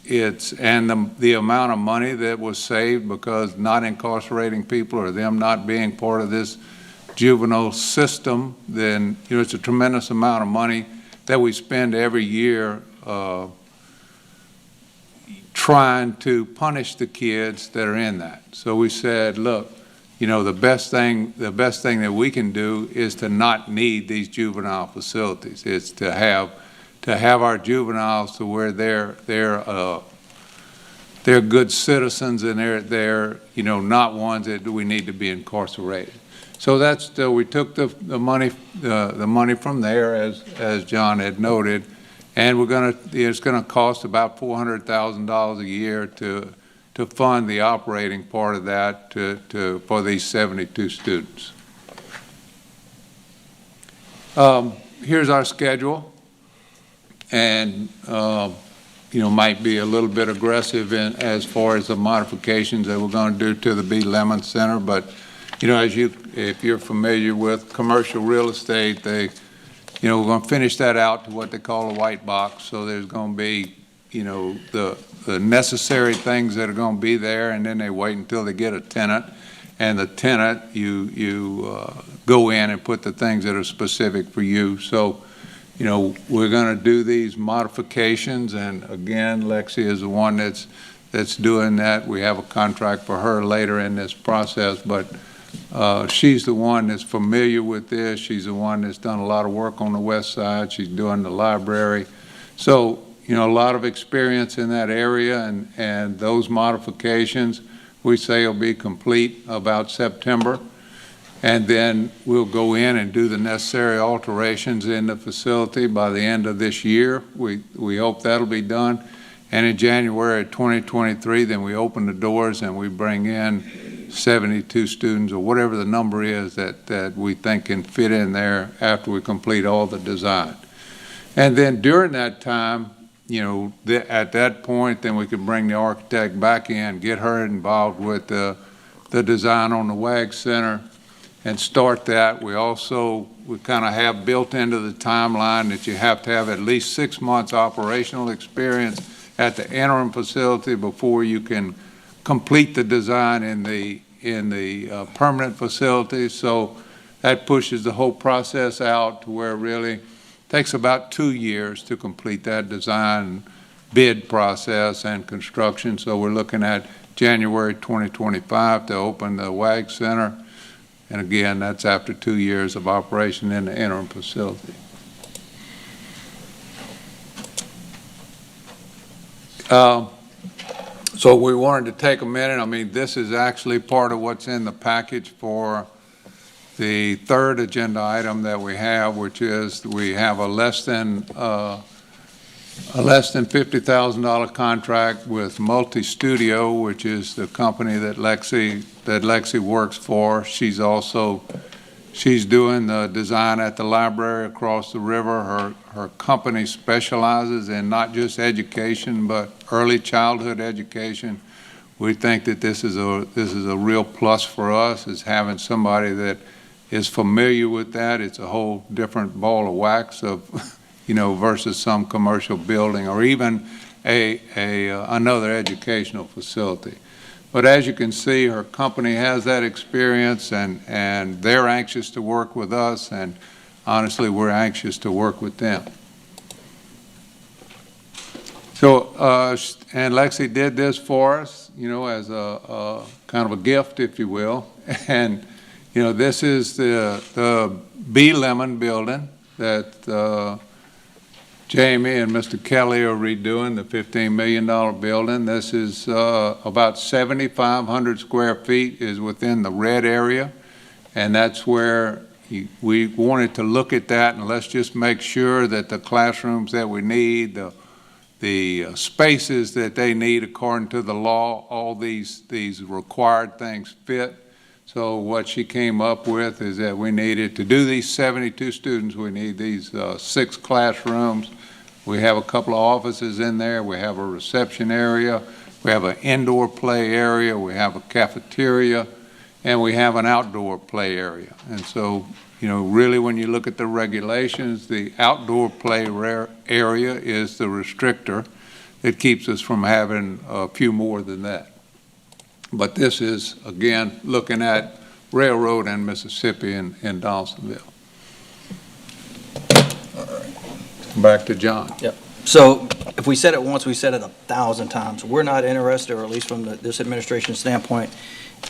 and the amount of money that was saved because not incarcerating people or them not being part of this juvenile system, then it's a tremendous amount of money that we spend every year trying to punish the kids that are in that. So we said, look, the best thing that we can do is to not need these juvenile facilities. It's to have our juveniles to where they're good citizens, and they're not ones that we need to be incarcerated. So we took the money from there, as John had noted, and it's gonna cost about $400,000 a year to fund the operating part of that for these 72 students. Here's our schedule, and might be a little bit aggressive as far as the modifications that we're going to do to the B. Lemon Center, but if you're familiar with commercial real estate, we're going to finish that out to what they call a white box. So there's going to be, the necessary things that are going to be there, and then they wait until they get a tenant. And the tenant, you go in and put the things that are specific for you. So, we're going to do these modifications, and again, Lexi is the one that's doing that. We have a contract for her later in this process, but she's the one that's familiar with this. She's the one that's done a lot of work on the west side. She's doing the library. So, a lot of experience in that area, and those modifications, we say, will be complete about September. And then we'll go in and do the necessary alterations in the facility by the end of this year. We hope that'll be done. And in January 2023, then we open the doors and we bring in 72 students, or whatever the number is that we think can fit in there after we complete all the design. And then during that time, at that point, then we can bring the architect back in, get her involved with the design on the WAG Center, and start that. We kind of have built into the timeline that you have to have at least 6 months operational experience at the interim facility before you can complete the design in the permanent facility. So that pushes the whole process out to where it really takes about 2 years to complete that design, bid process, and construction. So we're looking at January 2025 to open the WAG Center. And again, that's after 2 years of operation in the interim facility. So we wanted to take a minute. I mean, this is actually part of what's in the package for the third agenda item that we have, which is we have a less than $50,000 contract with Multi Studio, which is the company that Lexi works for. She's doing the design at the library across the river. Her company specializes in not just education, but early childhood education. We think that this is a real plus for us, is having somebody that is familiar with that. It's a whole different ball of wax versus some commercial building or even another educational facility. But as you can see, her company has that experience, and they're anxious to work with us, and honestly, we're anxious to work with them. So, and Lexi did this for us, as a kind of a gift, if you will. And, this is the B. Lemon building. that Jamie and Mr. Kelly are redoing, the $15 million building. This is about 7,500 square feet is within the red area, and that's where we wanted to look at that, and let's just make sure that the classrooms that we need, the spaces that they need according to the law, all these required things fit. So what she came up with is that we needed to do these 72 students, we need these 6 classrooms. We have a couple of offices in there. We have a reception area. We have an indoor play area. We have a cafeteria. And we have an outdoor play area. And so, you know, really when you look at the regulations, the outdoor play area is the restrictor that keeps us from having a few more than that. But this is, again, looking at Railroad and Mississippi in Donaldsonville. Back to John. Yep. So if we said it once, we said it 1,000 times. We're not interested, or at least from this administration standpoint,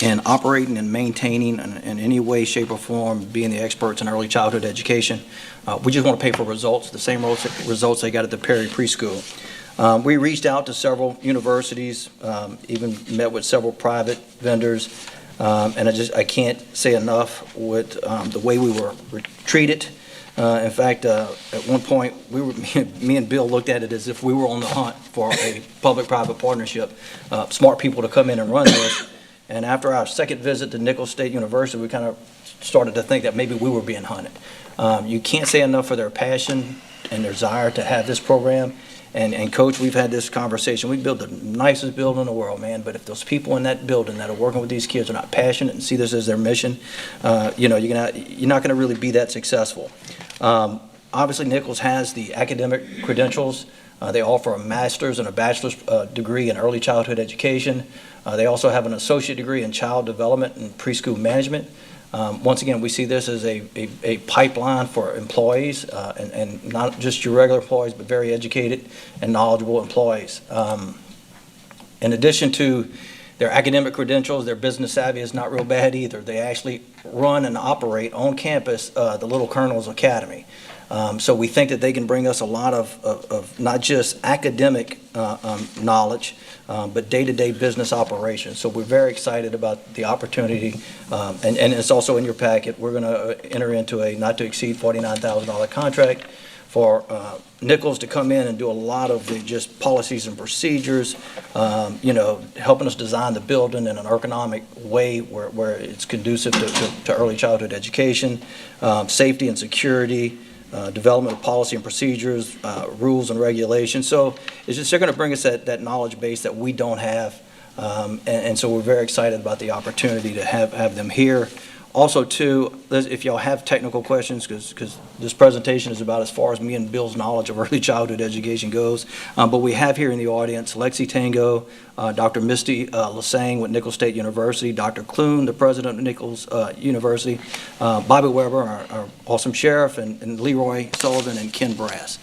in operating and maintaining in any way, shape, or form, being the experts in early childhood education. We just want to pay for results, the same results they got at the Perry Preschool. We reached out to several universities, even met with several private vendors, and I can't say enough with the way we were treated. In fact, at one point, me and Bill looked at it as if we were on the hunt for a public-private partnership, smart people to come in and run this. And after our second visit to Nicholls State University, we kind of started to think that maybe we were being hunted. You can't say enough for their passion and their desire to have this program. And Coach, we've had this conversation. We built the nicest building in the world, man. But if those people in that building that are working with these kids are not passionate and see this as their mission, you know, you're not going to really be that successful. Obviously, Nicholls has the academic credentials. They offer a master's and a bachelor's degree in early childhood education. They also have an associate degree in child development and preschool management. Once again, we see this as a pipeline for employees, and not just your regular employees, but very educated and knowledgeable employees. In addition to their academic credentials, their business savvy is not real bad either. They actually run and operate on campus the Little Colonels Academy. So we think that they can bring us a lot of not just academic knowledge, but day-to-day business operations. So we're very excited about the opportunity, and it's also in your packet. We're going to enter into a not-to-exceed $49,000 contract for Nicholls to come in and do a lot of the just policies and procedures, you know, helping us design the building in an ergonomic way where it's conducive to early childhood education, safety and security, development of policy and procedures, rules and regulations. So it's just they're going to bring us that knowledge base that we don't have, and so we're very excited about the opportunity to have them here. Also, too, if y'all have technical questions, because this presentation is about as far as me and Bill's knowledge of early childhood education goes, but we have here in the audience Lexi Tango, Dr. Misty Lasang with Nicholls State University, Dr. Clune, the president of Nicholls University, Bobby Weber, our awesome sheriff, and Leroy Sullivan and Ken Brass.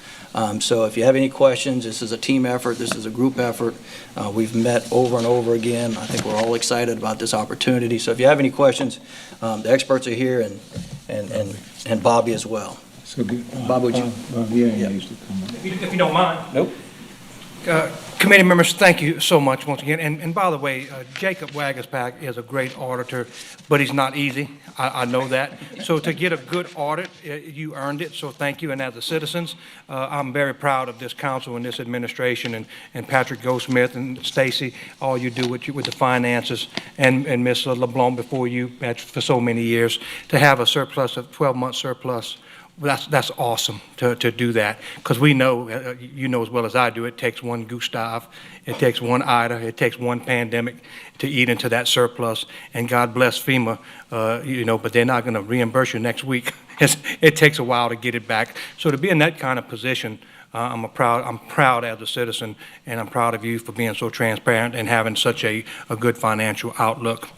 So if you have any questions, this is a team effort, this is a group effort. We've met over and over again. I think we're all excited about this opportunity. So if you have any questions, the experts are here, and Bobby as well. So good. Bob, would you? Yeah. If you don't mind. Nope. Committee members, thank you so much once again. And by the way, Jacob Wagaspack is a great auditor, but he's not easy. I know that. So to get a good audit, you earned it, so thank you. And as the citizens, I'm very proud of this council and this administration and Patrick Goldsmith and Stacy, all you do with the finances, and Ms. LeBlanc before you for so many years, to have a surplus of 12-month surplus. That's awesome to do that, because we know, you know as well as I do, it takes one Gustav, it takes one Ida, it takes one pandemic to eat into that surplus, and God bless FEMA, you know, but they're not going to reimburse you next week. It takes a while to get it back. So to be in that kind of position, I'm proud as a citizen, and I'm proud of you for being so transparent and having such a good financial outlook.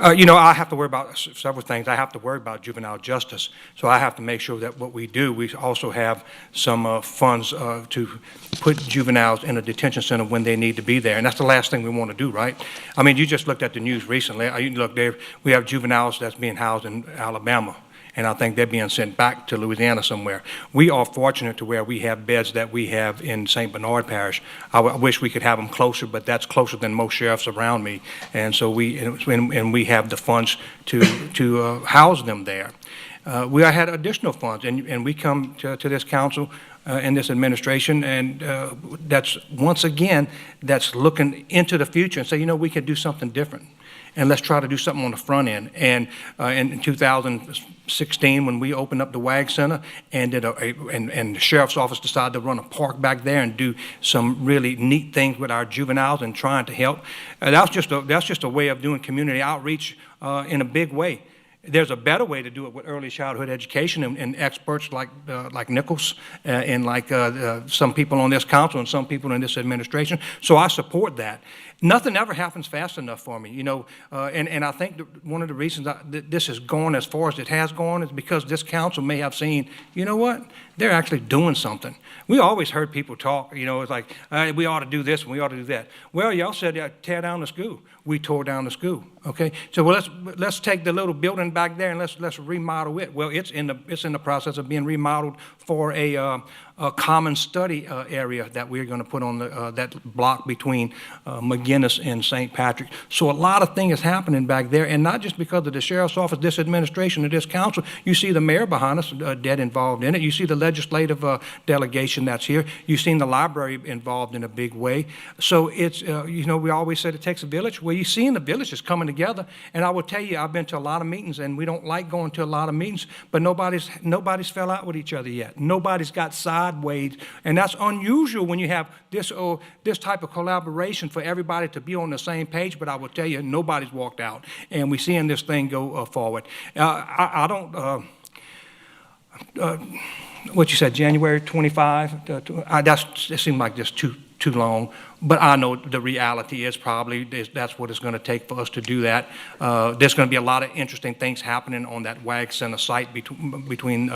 You know, I have to worry about several things. I have to worry about juvenile justice. So I have to make sure that what we do, we also have some funds to put juveniles in a detention center when they need to be there. And that's the last thing we want to do, right? I mean, you just looked at the news recently. Look, we have juveniles that's being housed in Alabama. and I think they're being sent back to Louisiana somewhere. We are fortunate to where we have beds that we have in St. Bernard Parish. I wish we could have them closer, but that's closer than most sheriffs around me, and so we have the funds to house them there. We had additional funds, and we come to this council and this administration, and that's, once again, that's looking into the future and say, you know, we could do something different. And let's try to do something on the front end. And in 2016, when we opened up the WAG Center and did and the sheriff's office decided to run a park back there and do some really neat things with our juveniles and trying to help, that's just a way of doing community outreach in a big way. There's a better way to do it with early childhood education and experts like Nichols and like some people on this council and some people in this administration. So I support that. Nothing ever happens fast enough for me, you know, and I think one of the reasons that this has gone as far as it has gone is because this council may have seen, you know what, they're actually doing something. We always heard people talk, you know, it's like, we ought to do this and we ought to do that. Well, y'all said tear down the school. We tore down the school, okay? So well, let's take the little building back there and let's remodel it. Well, it's in the process of being remodeled for a common study area that we're going to put on that block between McGinnis and St. Patrick. So a lot of things is happening back there, and not just because of the sheriff's office, this administration, or this council. You see the mayor behind us dead involved in it. You see the legislative delegation that's here. You've seen the library involved in a big way. So it's, you know, we always said it takes a village. Well, you see in the villages coming together, and I will tell you, I've been to a lot of meetings, and we don't like going to a lot of meetings, but nobody's fell out with each other yet. Nobody's got sideways, and that's unusual when you have this type of collaboration for everybody to be on the same page, but I will tell you, nobody's walked out, and we're seeing this thing go forward. I don't, what you said, January 25, it seemed like just too long, but I know the reality is probably that's what it's going to take for us to do that. There's going to be a lot of interesting things happening on that WAG Center site between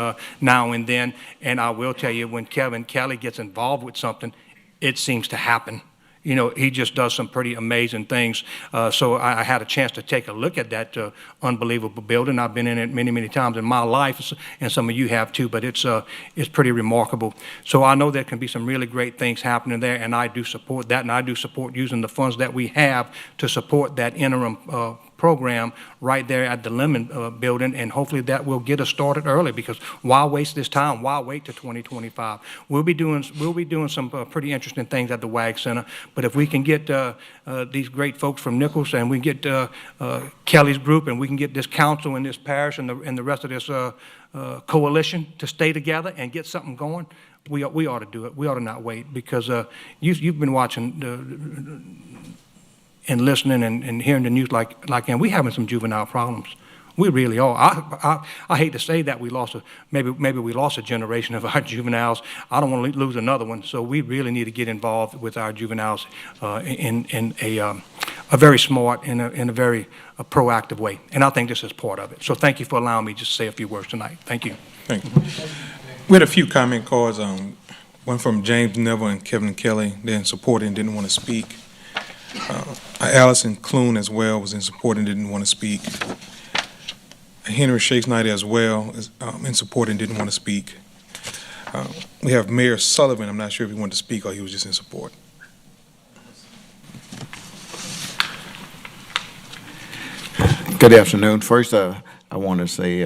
now and then, and I will tell you, when Kevin Kelly gets involved with something, it seems to happen. You know, he just does some pretty amazing things. So I had a chance to take a look at that unbelievable building. I've been in it many, many times in my life, and some of you have too, but it's pretty remarkable. So I know there can be some really great things happening there, and I do support that, and I do support using the funds that we have to support that interim program right there at the Lemon building, and hopefully that will get us started early, because why waste this time? Why wait to 2025? We'll be doing some pretty interesting things at the WAG Center, but if we can get these great folks from Nichols, and we get Kelly's group, and we can get this council in this parish and the rest of this coalition to stay together and get something going, we ought to do it. We ought to not wait, because you've been watching and listening and hearing the news like and we having some juvenile problems. We really are. I hate to say that we lost maybe we lost a generation of our juveniles. I don't want to lose another one. So we really need to get involved with our juveniles in a very smart and in a very proactive way. And I think this is part of it. So thank you for allowing me just to say a few words tonight. Thank you. Thank you. We had a few comment cards. One from James Neville and Kevin Kelly. They're in support and didn't want to speak. Allison Clune as well was in support and didn't want to speak. Henry Shakes Knight as well is in support and didn't want to speak. We have Mayor Sullivan. I'm not sure if he wanted to speak or he was just in support. Good afternoon. First, I want to say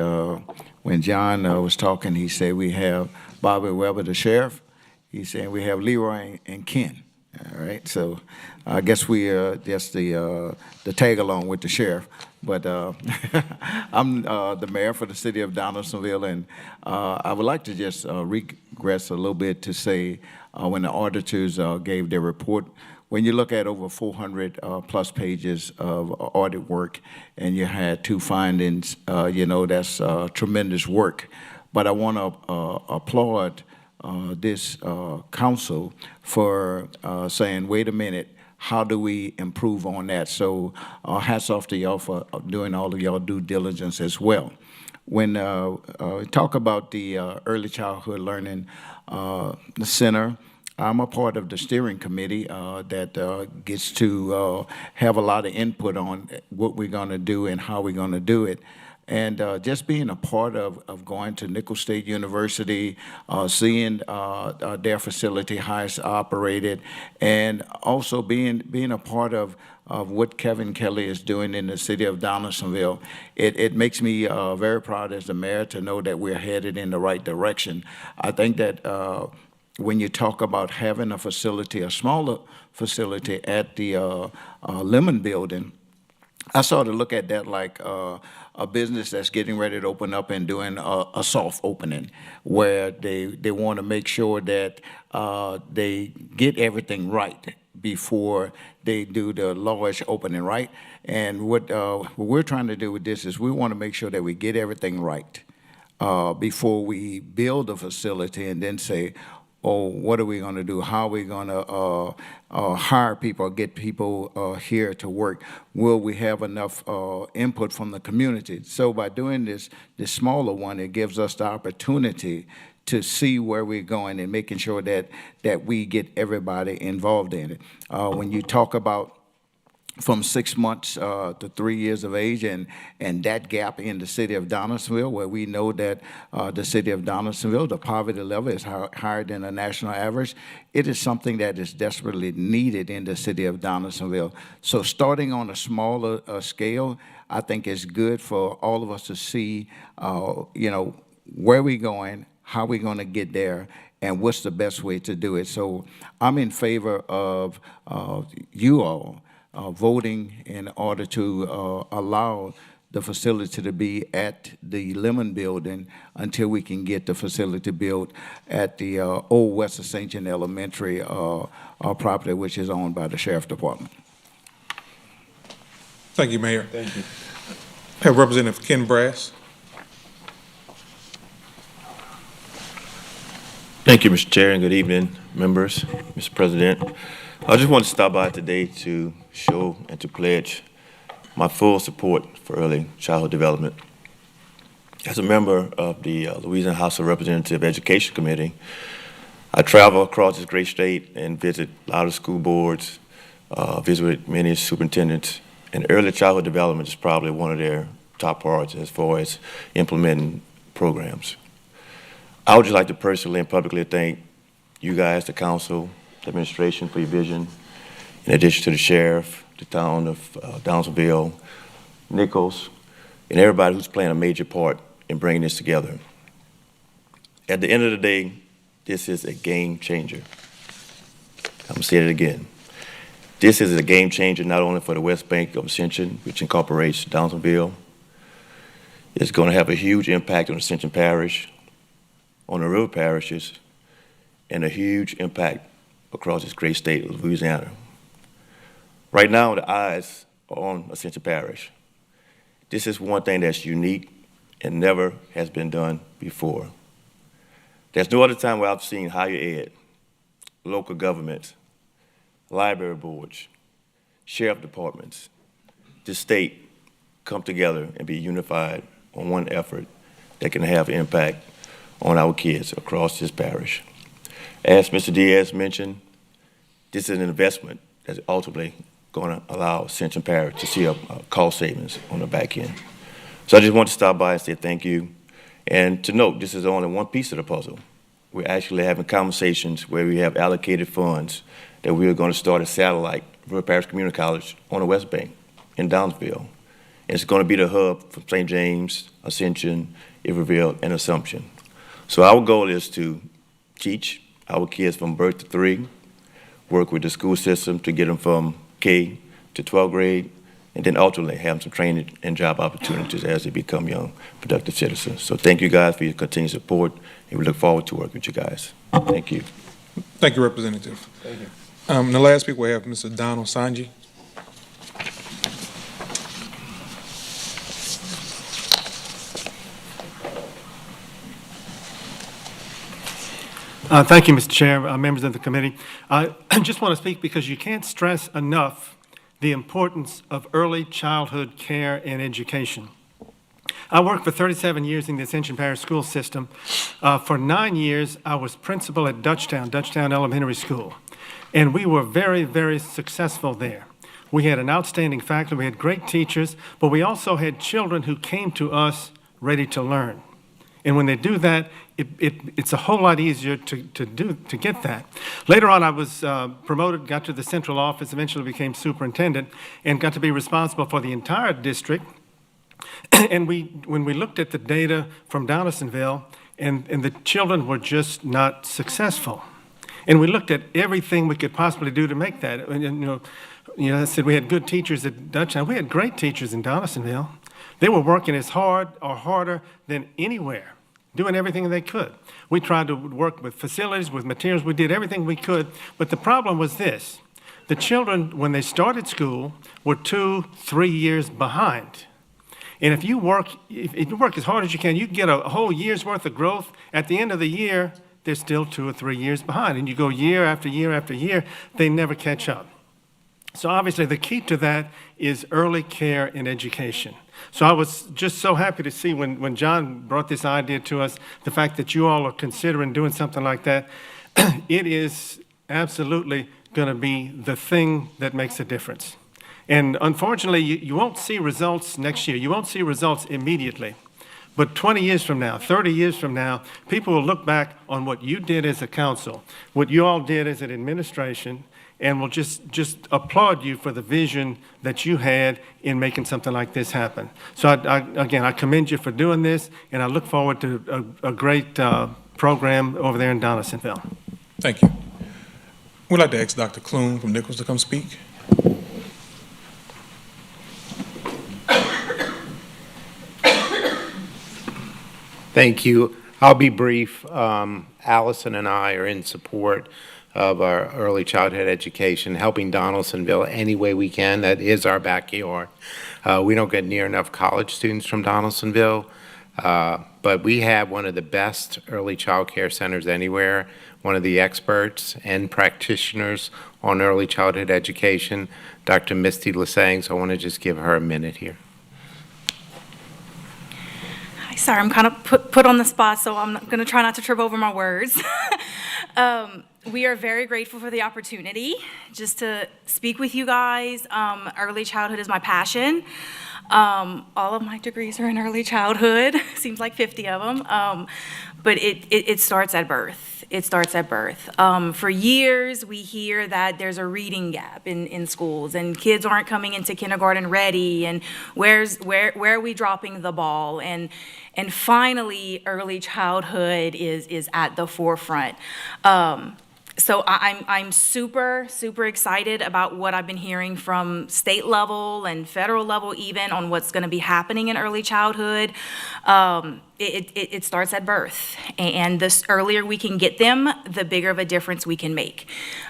when John was talking, he said we have Bobby Weber, the sheriff. He's saying we have Leroy and Ken. All right, so I guess we just the tag along with the sheriff. But I'm the mayor for the city of Donaldsonville, and I would like to just regress a little bit to say when the auditors gave their report, when you look at over 400 plus pages of audit work, and you had 2 findings, you know, that's tremendous work. But I want to applaud this council for saying, wait a minute, how do we improve on that? So hats off to y'all for doing all of y'all due diligence as well. When we talk about the early childhood learning center, I'm a part of the steering committee that gets to have a lot of input on what we're going to do and how we're going to do it. And just being a part of going to Nicholls State University, seeing their facility, how it's operated, and also being a part of what Kevin Kelly is doing in the city of Donaldsonville, it makes me very proud as the mayor to know that we're headed in the right direction. I think that when you talk about having a facility, a smaller facility at the Lemon Building, I sort of look at that like a business that's getting ready to open up and doing a soft opening, where they want to make sure that they get everything right before they do the large opening, right? And what we're trying to do with this is we want to make sure that we get everything right before we build a facility and then say, oh, what are we going to do? How are we going to hire people or get people here to work? Will we have enough input from the community? So by doing this smaller one, it gives us the opportunity to see where we're going and making sure that we get everybody involved in it. When you talk about from 6 months to 3 years of age, and that gap in the city of Donaldsonville, where we know that the city of Donaldsonville, the poverty level is higher than the national average, it is something that is desperately needed in the city of Donaldsonville. So starting on a smaller scale, I think is good for all of us to see, where we're going, how we're going to get there, and what's the best way to do it. So I'm in favor of you all voting in order to allow the facility to be at the Lemon Building until we can get the facility built at the old West Ascension Elementary property, which is owned by the Sheriff Department. Thank you, Mayor. Thank you. Have Representative Ken Brass. Thank you, Mr. Chair, and good evening, members, Mr. President. I just want to stop by today to show and to pledge my full support for early childhood development. As a member of the Louisiana House of Representatives Education Committee, I travel across this great state and visit a lot of school boards, visit with many superintendents, and early childhood development is probably one of their top priorities as far as implementing programs. I would just like to personally and publicly thank you guys, the council, the administration, for your vision, in addition to the sheriff, the town of Donaldsonville, Nicholls, and everybody who's playing a major part in bringing this together. At the end of the day, this is a game changer. I'm gonna say it again. This is a game changer not only for the West Bank of Ascension, which incorporates Donaldsonville. It's gonna have a huge impact on Ascension Parish, on the river parishes, and a huge impact across this great state of Louisiana. Right now, the eyes are on Ascension Parish. This is one thing that's unique and never has been done before. There's no other time where I've seen higher ed, local governments, library boards, sheriff departments, the state come together and be unified on one effort that can have impact on our kids across this parish. As Mr. Diaz mentioned, this is an investment that's ultimately going to allow Ascension Parish to see a cost savings on the back end. So I just want to stop by and say thank you, and to note this is only one piece of the puzzle. We're actually having conversations where we have allocated funds that we are going to start a satellite, River Parish Community College, on the West Bank in Donaldsonville. And it's going to be the hub for St. James, Ascension, Iberville, and Assumption. So our goal is to teach our kids from birth to 3, work with the school system to get them from K to 12th grade, and then ultimately have them some training and job opportunities as they become young, productive citizens. So thank you guys for your continued support, and we look forward to working with you guys. Thank you. Thank you, Representative. Thank you. The last speaker we have Mr. Donald Sanji. Thank you, Mr. Chair, members of the committee. I just want to speak because you can't stress enough the importance of early childhood care and education. I worked for 37 years in the Ascension Parish school system. For 9 years, I was principal at Dutchtown Elementary School, and we were very, very successful there. We had an outstanding faculty, we had great teachers, but we also had children who came to us ready to learn. And when they do that, it's a whole lot easier to get that. Later on, I was promoted, got to the central office, eventually became superintendent, and got to be responsible for the entire district. And when we looked at the data from Donaldsonville, and the children were just not successful. And we looked at everything we could possibly do to make that. And, I said we had good teachers at Dutchtown. We had great teachers in Donaldsonville. They were working as hard or harder than anywhere, doing everything they could. We tried to work with facilities, with materials. We did everything we could. But the problem was this. The children, when they started school, were 2-3 years behind. And if you work as hard as you can get a whole year's worth of growth. At the end of the year, they're still 2 or 3 years behind. And you go year after year after year, they never catch up. So obviously the key to that is early care and education. So I was just so happy to see when John brought this idea to us, the fact that you all are considering doing something like that. It is absolutely going to be the thing that makes a difference. And unfortunately, you won't see results next year. You won't see results immediately. But 20 years from now, 30 years from now, people will look back on what you did as a council, what you all did as an administration, and will just applaud you for the vision that you had in making something like this happen. So I commend you for doing this, and I look forward to a great program over there in Donaldsonville. Thank you. We'd like to ask Dr. Clune from Nichols to come speak. Thank you. I'll be brief. Allison and I are in support of our early childhood education, helping Donaldsonville any way we can. That is our backyard. We don't get near enough college students from Donaldsonville, but we have one of the best early child care centers anywhere, one of the experts and practitioners on early childhood education, Dr. Misty Lasang. So I want to just give her a minute here. Sorry, I'm kind of put on the spot, so I'm going to try not to trip over my words. We are very grateful for the opportunity just to speak with you guys. Early childhood is my passion. All of my degrees are in early childhood. Seems like 50 of them. But it starts at birth. It starts at birth. For years, we hear that there's a reading gap in schools, and kids aren't coming into kindergarten ready, and where are we dropping the ball? And finally, early childhood is at the forefront. So I'm super, super excited about what I've been hearing from state level and federal level even on what's going to be happening in early childhood. It starts at birth, and the earlier we can get them, the bigger of a difference we can make.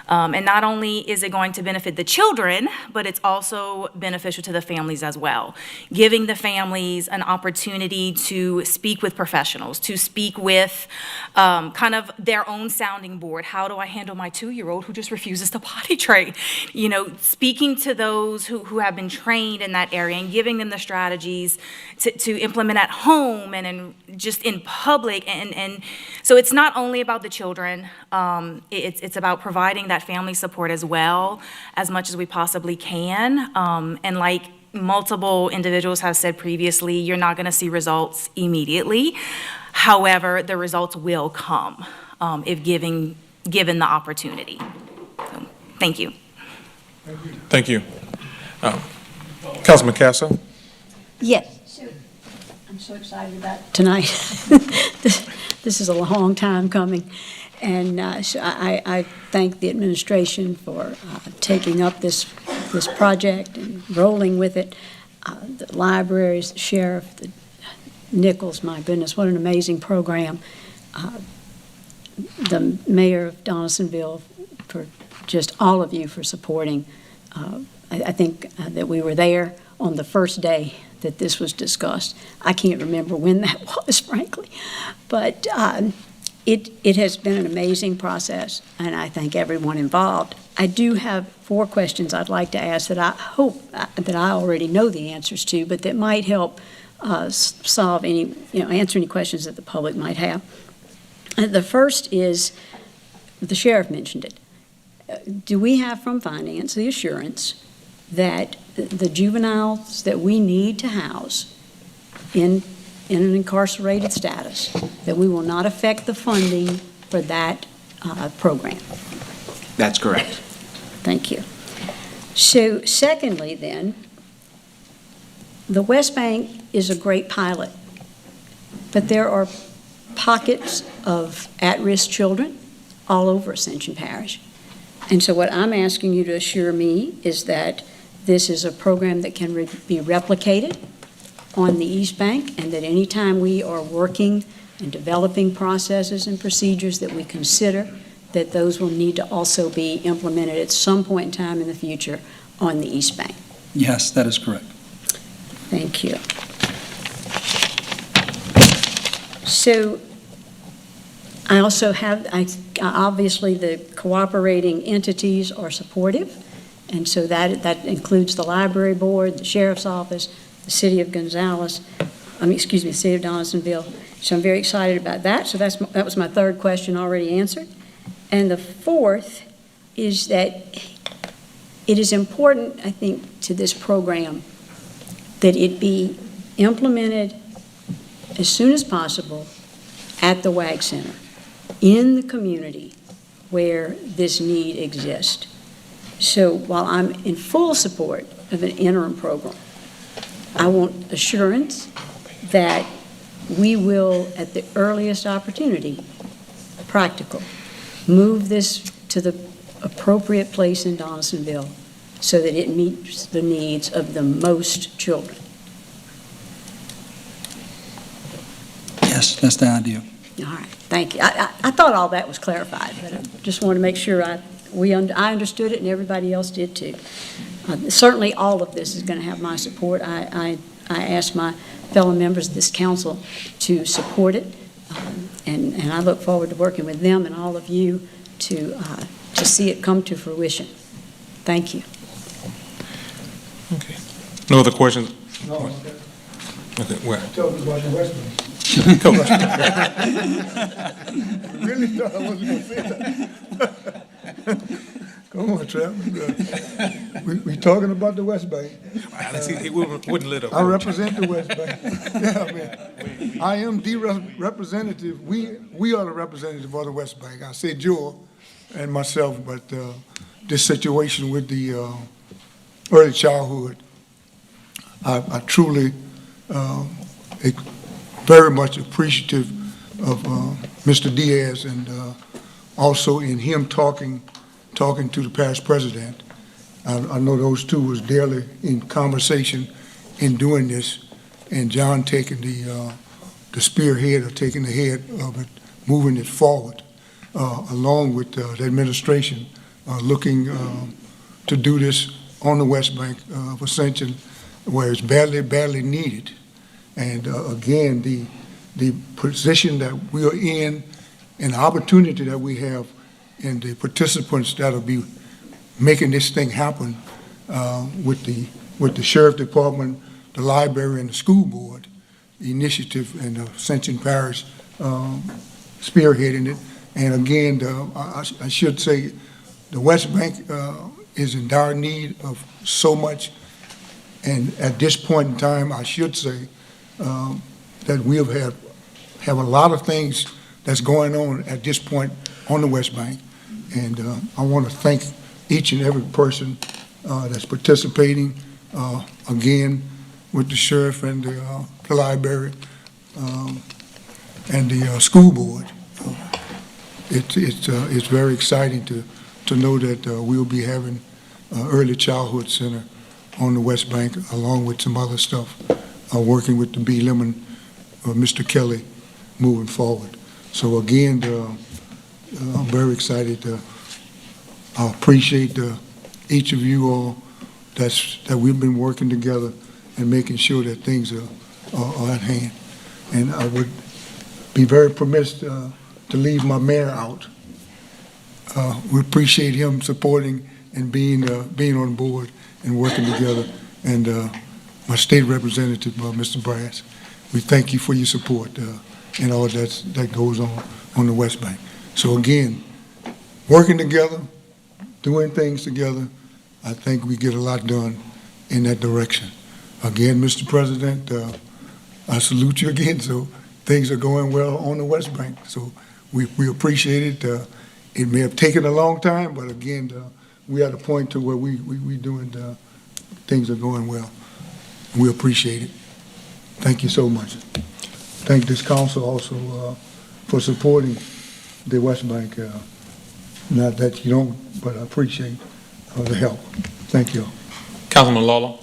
And not only is it going to benefit the children, but it's also beneficial to the families as well. Giving the families an opportunity to speak with professionals, to speak with kind of their own sounding board. How do I handle my 2-year-old who just refuses to potty train? Speaking to those who have been trained in that area and giving them the strategies to implement at home and just in public. And so it's not only about the children, it's about providing that family support as well, as much as we possibly can. And like multiple individuals have said previously, you're not going to see results immediately. However, the results will come if given the opportunity. So, thank you. Thank you. Councilman Casso? Yes. I'm so excited about tonight. This is a long time coming. And so I thank the administration for taking up this project and rolling with it. The libraries, the sheriff, the Nichols, my goodness, what an amazing program. The mayor of Donaldsonville, for just all of you for supporting. I think that we were there on the first day that this was discussed. I can't remember when that was, frankly, but it has been an amazing process, and I thank everyone involved. I do have 4 questions I'd like to ask that I hope that I already know the answers to, but that might help solve any, answer any questions that the public might have. The first is, the sheriff mentioned it. Do we have from finance the assurance that the juveniles that we need to house in an incarcerated status, that we will not affect the funding for that program. That's correct. Thank you. So secondly then, the West Bank is a great pilot, but there are pockets of at-risk children all over Ascension Parish. And so what I'm asking you to assure me is that this is a program that can be replicated on the East Bank, and that anytime we are working and developing processes and procedures that we consider, that those will need to also be implemented at some point in time in the future on the East Bank. Yes, that is correct. Thank you. So I also have, obviously the cooperating entities are supportive, and so that includes the library board, the sheriff's office, the city of Gonzales, the city of Donaldsonville. So I'm very excited about that. So that was my third question already answered. And the fourth is that it is important, I think, to this program that it be implemented as soon as possible at the WAG Center in the community where this need exists. So while I'm in full support of an interim program, I want assurance that we will, at the earliest opportunity, practical, move this to the appropriate place in Donaldsonville so that it meets the needs of the most children. Yes, that's the idea. All right, thank you. I thought all that was clarified, but I just wanted to make sure I understood it and everybody else did too. Certainly all of this is going to have my support. I ask my fellow members of this council to support it, and I look forward to working with them and all of you to see it come to fruition. Thank you. Okay. No other questions? No. Okay, where? Tell me about the West Bank. Coach. Really thought I wasn't going to say that. Come on, Trevor. We talking about the West Bank. He wouldn't lit up. I represent the West Bank. Yeah, man. I am the representative. We are the representative of the West Bank. I say Joel and myself, but this situation with the early childhood, I truly very much appreciative of Mr. Diaz, and also in him talking to the past president. I know those two was daily in conversation in doing this, and John taking the spearhead, or taking the head of it, moving it forward, along with the administration, looking to do this on the West Bank of Ascension, where it's badly needed. And again, the position that we are in, and the opportunity that we have, and the participants that'll be making this thing happen with the sheriff department, the library, and the school board, the initiative, and the Ascension Parish spearheading it. And again, I should say, the West Bank is in dire need of so much. And at this point in time, I should say that we have a lot of things that's going on at this point on the West Bank. And I want to thank each and every person that's participating, again, with the sheriff and the library and the school board. It's very exciting to know that we'll be having early childhood center on the West Bank, along with some other stuff, working with the B. Lemon, Mr. Kelly, moving forward. So again, I'm very excited. I appreciate each of you all that we've been working together and making sure that things are at hand. And I would be very permissive to leave my mayor out. We appreciate him supporting and being on board and working together. And my state representative, Mr. Brass, we thank you for your support and all that goes on the West Bank. So again, working together, doing things together, I think we get a lot done in that direction. Again, Mr. President, I salute you again. So things are going well on the West Bank. So we appreciate it. It may have taken a long time, but again, we are at a point to where we doing, things are going well. We appreciate it. Thank you so much. Thank this council also for supporting the West Bank. Not that you don't, but I appreciate the help. Thank you. Councilman Lawler.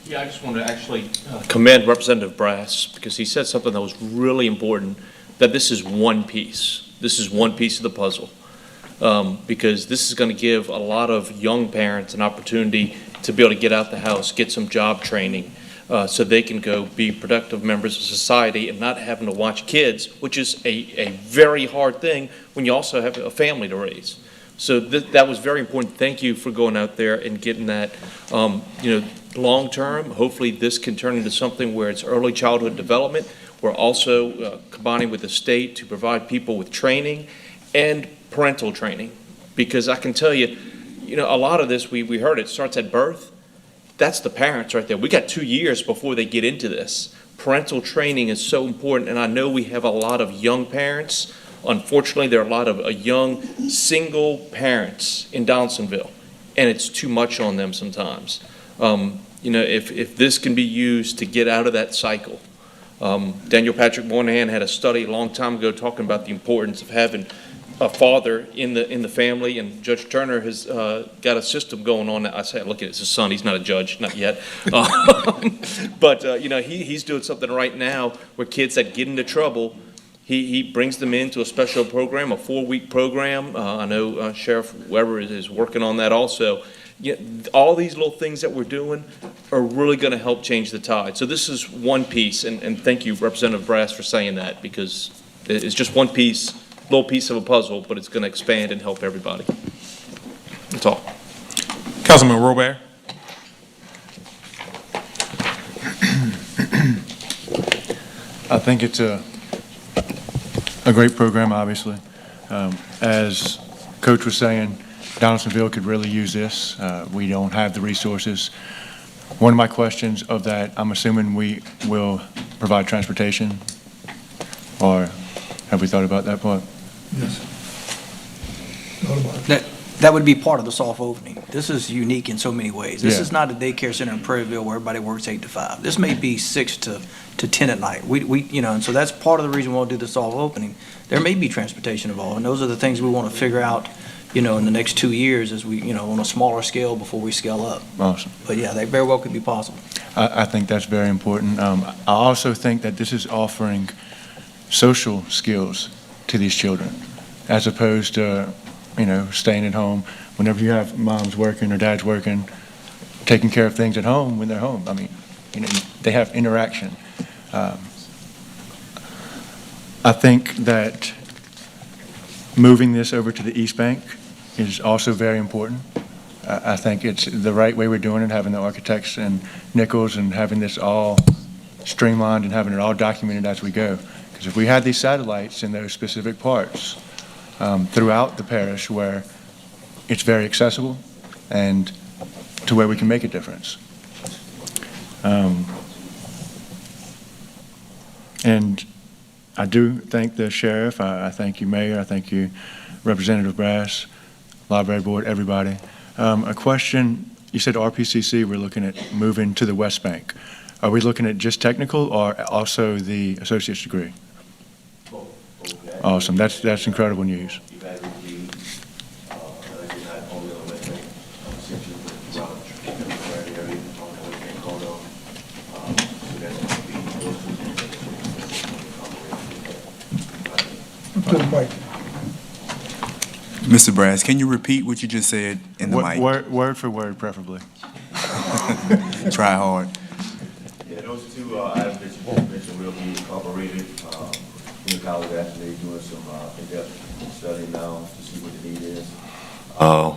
Yeah, I just want to actually commend Representative Brass because he said something that was really important, that this is one piece. This is one piece of the puzzle. Because this is going to give a lot of young parents an opportunity to be able to get out the house, get some job training, so they can go be productive members of society and not having to watch kids, which is a very hard thing when you also have a family to raise. So that was very important. Thank you for going out there and getting that. Long term, hopefully this can turn into something where it's early childhood development. We're also combining with the state to provide people with training and parental training, because I can tell you, a lot of this, we heard it starts at birth. That's the parents right there. We got 2 years before they get into this. Parental training is so important, and I know we have a lot of young parents. Unfortunately, there are a lot of young single parents in Donaldsonville, and it's too much on them sometimes. If this can be used to get out of that cycle. Daniel Patrick Moynihan had a study a long time ago talking about the importance of having a father in the family, and Judge Turner has got a system going on. I say, look at it, it's his son. He's not a judge, not yet. But he's doing something right now where kids that get into trouble, he brings them into a special program, a 4-week program. I know Sheriff Weber is working on that also. All these little things that we're doing are really going to help change the tide. So this is one piece, and thank you, Representative Brass, for saying that, because it's just one piece, little piece of a puzzle, but it's going to expand and help everybody. That's all. Councilman Robert. I think it's a great program, obviously. As Coach was saying, Donaldsonville could really use this. We don't have the resources. One of my questions of that, I'm assuming we will provide transportation, or have we thought about that part? Yes. That would be part of the soft opening. This is unique in so many ways. This Yeah. is not a daycare center in Prairieville where everybody works 8 to 5. This may be 6 to 10 at night. And so that's part of the reason we want to do the soft opening. There may be transportation involved, and those are the things we want to figure out, in the next 2 years as we, on a smaller scale before we scale up. Awesome. But yeah, they very well could be possible. I think that's very important. I also think that this is offering social skills to these children, as opposed to, staying at home. Whenever you have mom's working or dad's working, taking care of things at home when they're home. I mean, they have interaction. I think that moving this over to the East Bank is also very important. I think it's the right way we're doing it, having the architects and Nichols and having this all streamlined and having it all documented as we go. Because if we had these satellites in those specific parts throughout the parish where it's very accessible and to where we can make a difference. And I do thank the sheriff. I thank you, Mayor. I thank you, Representative Brass, Library Board, everybody. A question, you said RPCC, we're looking at moving to the West Bank. Are we looking at just technical or also the associate's degree? Awesome. That's incredible news. Mr. Brass, can you repeat what you just said in the mic? Word for word, preferably. Try hard. Yeah, those two items that you just mentioned will be incorporated. The college actually doing some in-depth study now to see what the need is.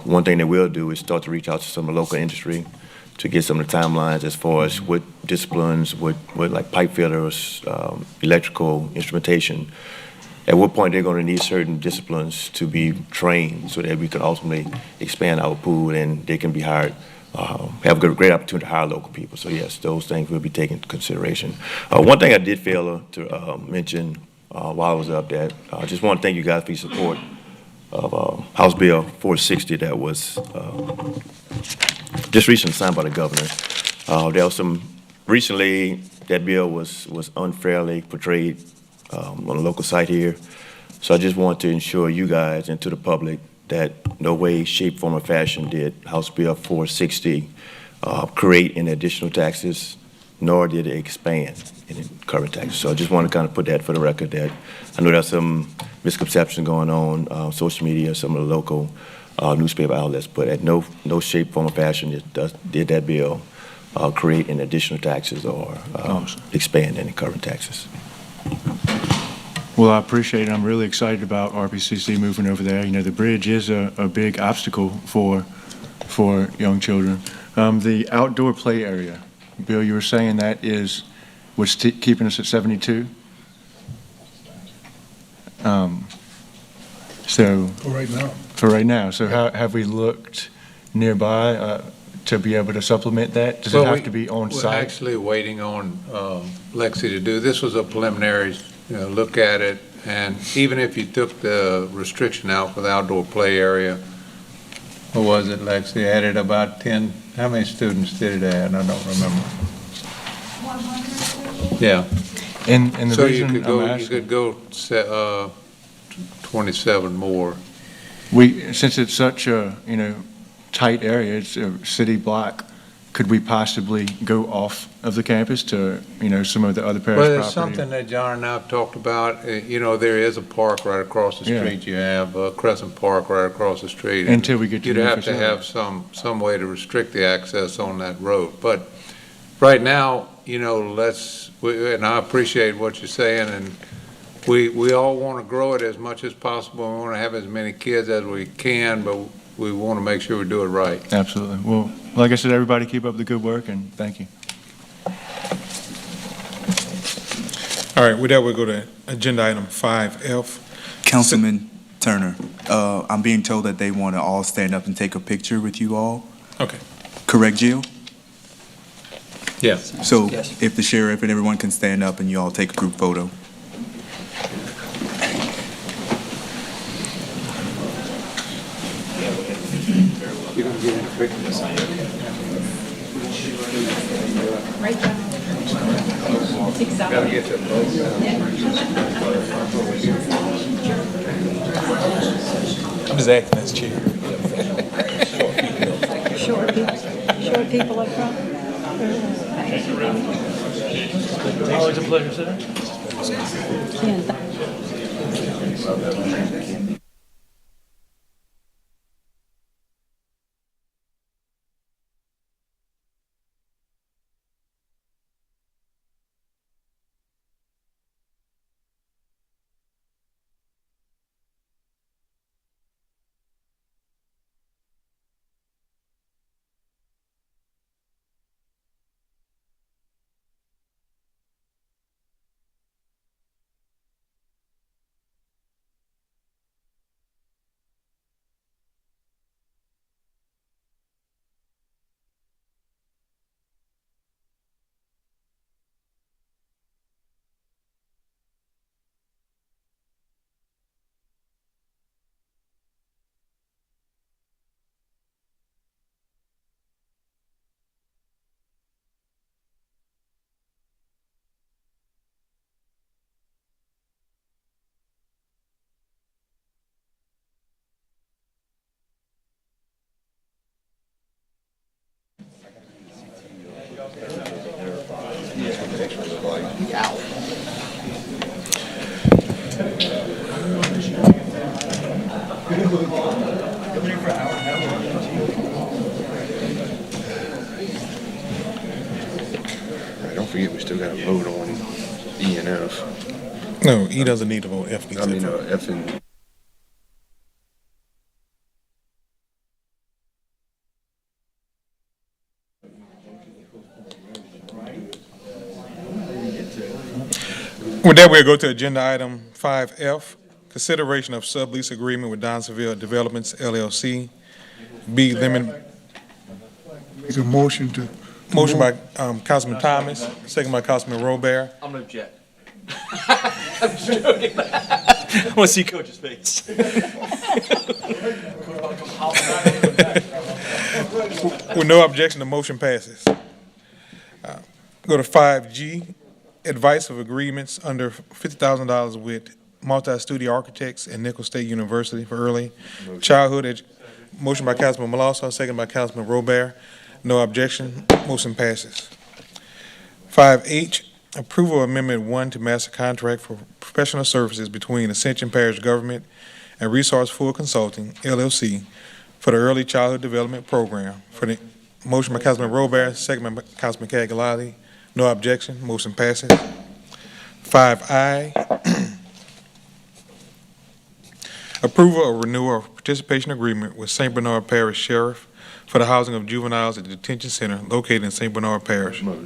One thing that we'll do is start to reach out to some of the local industry to get some of the timelines as far as what disciplines, what like pipe fitters, electrical instrumentation, at what point they're going to need certain disciplines to be trained so that we can ultimately expand our pool and they can be hired, have a great opportunity to hire local people. So yes, those things will be taken into consideration. One thing I did fail to mention while I was up there, I just want to thank you guys for your support of House Bill 460 that was just recently signed by the governor. There was recently that bill was unfairly portrayed on a local site here. So I just want to ensure you guys and to the public that no way, shape, form, or fashion did House Bill 460 create any additional taxes, nor did it expand any current taxes. So I just want to kind of put that for the record that I know there's some misconception going on social media, some of the local newspaper outlets, but at no shape, form, or fashion did that bill create any additional taxes or expand any current taxes. Well, I appreciate it. I'm really excited about RPCC moving over there. You know, the bridge is a big obstacle for young children. The outdoor play area, Bill, you were saying that was keeping us at 72? So For right now. For right now. So have we looked nearby to be able to supplement that? Does it have to be on We're site? actually waiting on Lexi to do, this was a preliminary look at it, and even if you took the restriction out for the outdoor play area, what was it, Lexi, added about 10, how many students did it add? I don't remember. 100. Yeah. And the So reason you could go 27 more. Since it's such a, tight area, it's a city block, could we possibly go off of the campus to, some of the other parish Well, property? there's something that John and I have talked about. There is a park right across the Yeah. street. You have Crescent Park right across the street. Until we get to You'd the new have to facility. have some way to restrict the access on that road. But right now, and I appreciate what you're saying, and we all want to grow it as much as possible. We want to have as many kids as we can, but we want to make sure we do it right. Absolutely. Well, like I said, everybody keep up the good work, and thank you. All right, with that, we'll go to agenda item 5F. Councilman Turner, I'm being told that they want to all stand up and take a picture with you all. Okay. Correct, Jill? Yeah. So if the sheriff and everyone can stand up and you all take a group photo. Right down. Gotta get to I'm just acting as chair. Short people up front. Always a pleasure, sir. Don't forget, we still got to vote on E and F. No, E doesn't need to vote, F needs I to mean, vote. F and. With that, we'll go to agenda item 5F, consideration of sublease agreement with Donaldsonville Developments LLC. B, limit. Make a motion to. Motion by Councilman Thomas, second by Councilman Robert. I'm gonna object. I'm just joking. I want to see Coach's face. With no objection, the motion passes. Go to 5G, advice of agreements under $50,000 with Multi-Studio Architects and Nicholls State University for early childhood. Motion by Councilman Malausso, second by Councilman Robert. No objection, motion passes. 5H, approval of Amendment 1 to master contract for professional services between Ascension Parish Government and Resourceful Consulting, LLC, for the Early Childhood Development Program. For the motion by Councilman Robert, second by Councilman Cagalati. No objection, motion passes. 5I, approval of renewal of participation agreement with St. Bernard Parish Sheriff for the housing of juveniles at the detention center located in St. Bernard Parish. Motion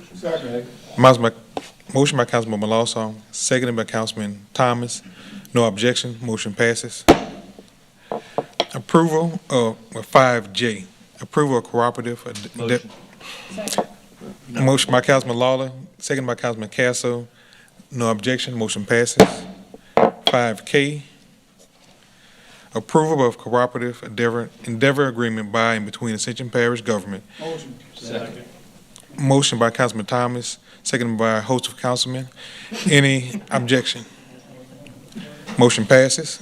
by Councilman Malausso, seconded by Councilman Thomas. No objection, motion passes. Approval of 5J, approval of cooperative. Motion by Councilman Lawler, seconded by Councilman Casso. No objection, motion passes. 5K, approval of cooperative endeavor agreement by and between Ascension Parish Government. Motion. Second. Motion by Councilman Thomas, seconded by a host of councilmen. Any objection? Motion passes.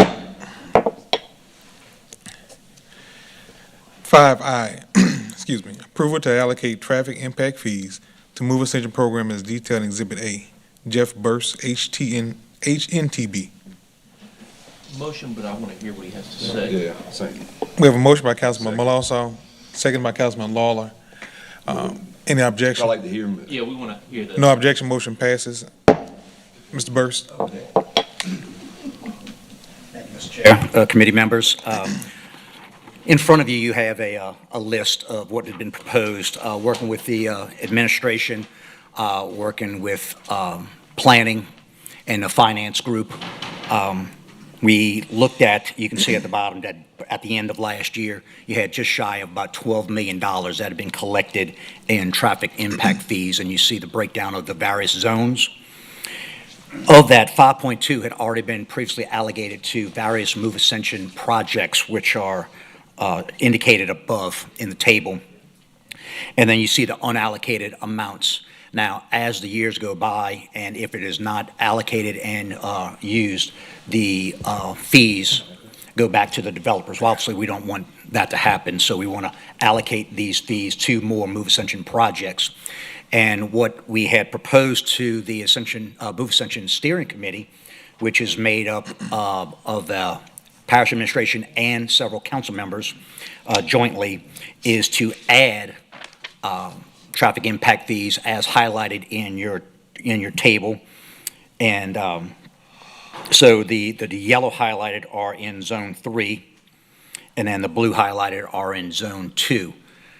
5I, excuse me, approval to allocate traffic impact fees to Move Ascension program as detailed in Exhibit A. Jeff Burst, HNTB. Motion, but I want to hear what he has to say. Yeah, same. We have a motion by Councilman Malausso, second by Councilman Lawler. Any objection? I like to hear him. Yeah, we want to hear that. No objection, motion passes. Mr. Burst. Chair, committee members. In front of you, you have a list of what has been proposed, working with the administration, working with planning and the finance group. We looked at, you can see at the bottom that at the end of last year, you had just shy of about $12 million that had been collected in traffic impact fees, and you see the breakdown of the various zones. Of that, 5.2 had already been previously allocated to various Move Ascension projects, which are indicated above in the table. And then you see the unallocated amounts. Now, as the years go by, and if it is not allocated and used, the fees go back to the developers. Well, obviously, we don't want that to happen, so we want to allocate these fees to more Move Ascension projects. And what we had proposed to the Move Ascension Steering Committee, which is made up of the parish administration and several council members jointly, is to add traffic impact fees as highlighted in your table. And so the yellow highlighted are in Zone 3, and then the blue highlighted are in Zone 2.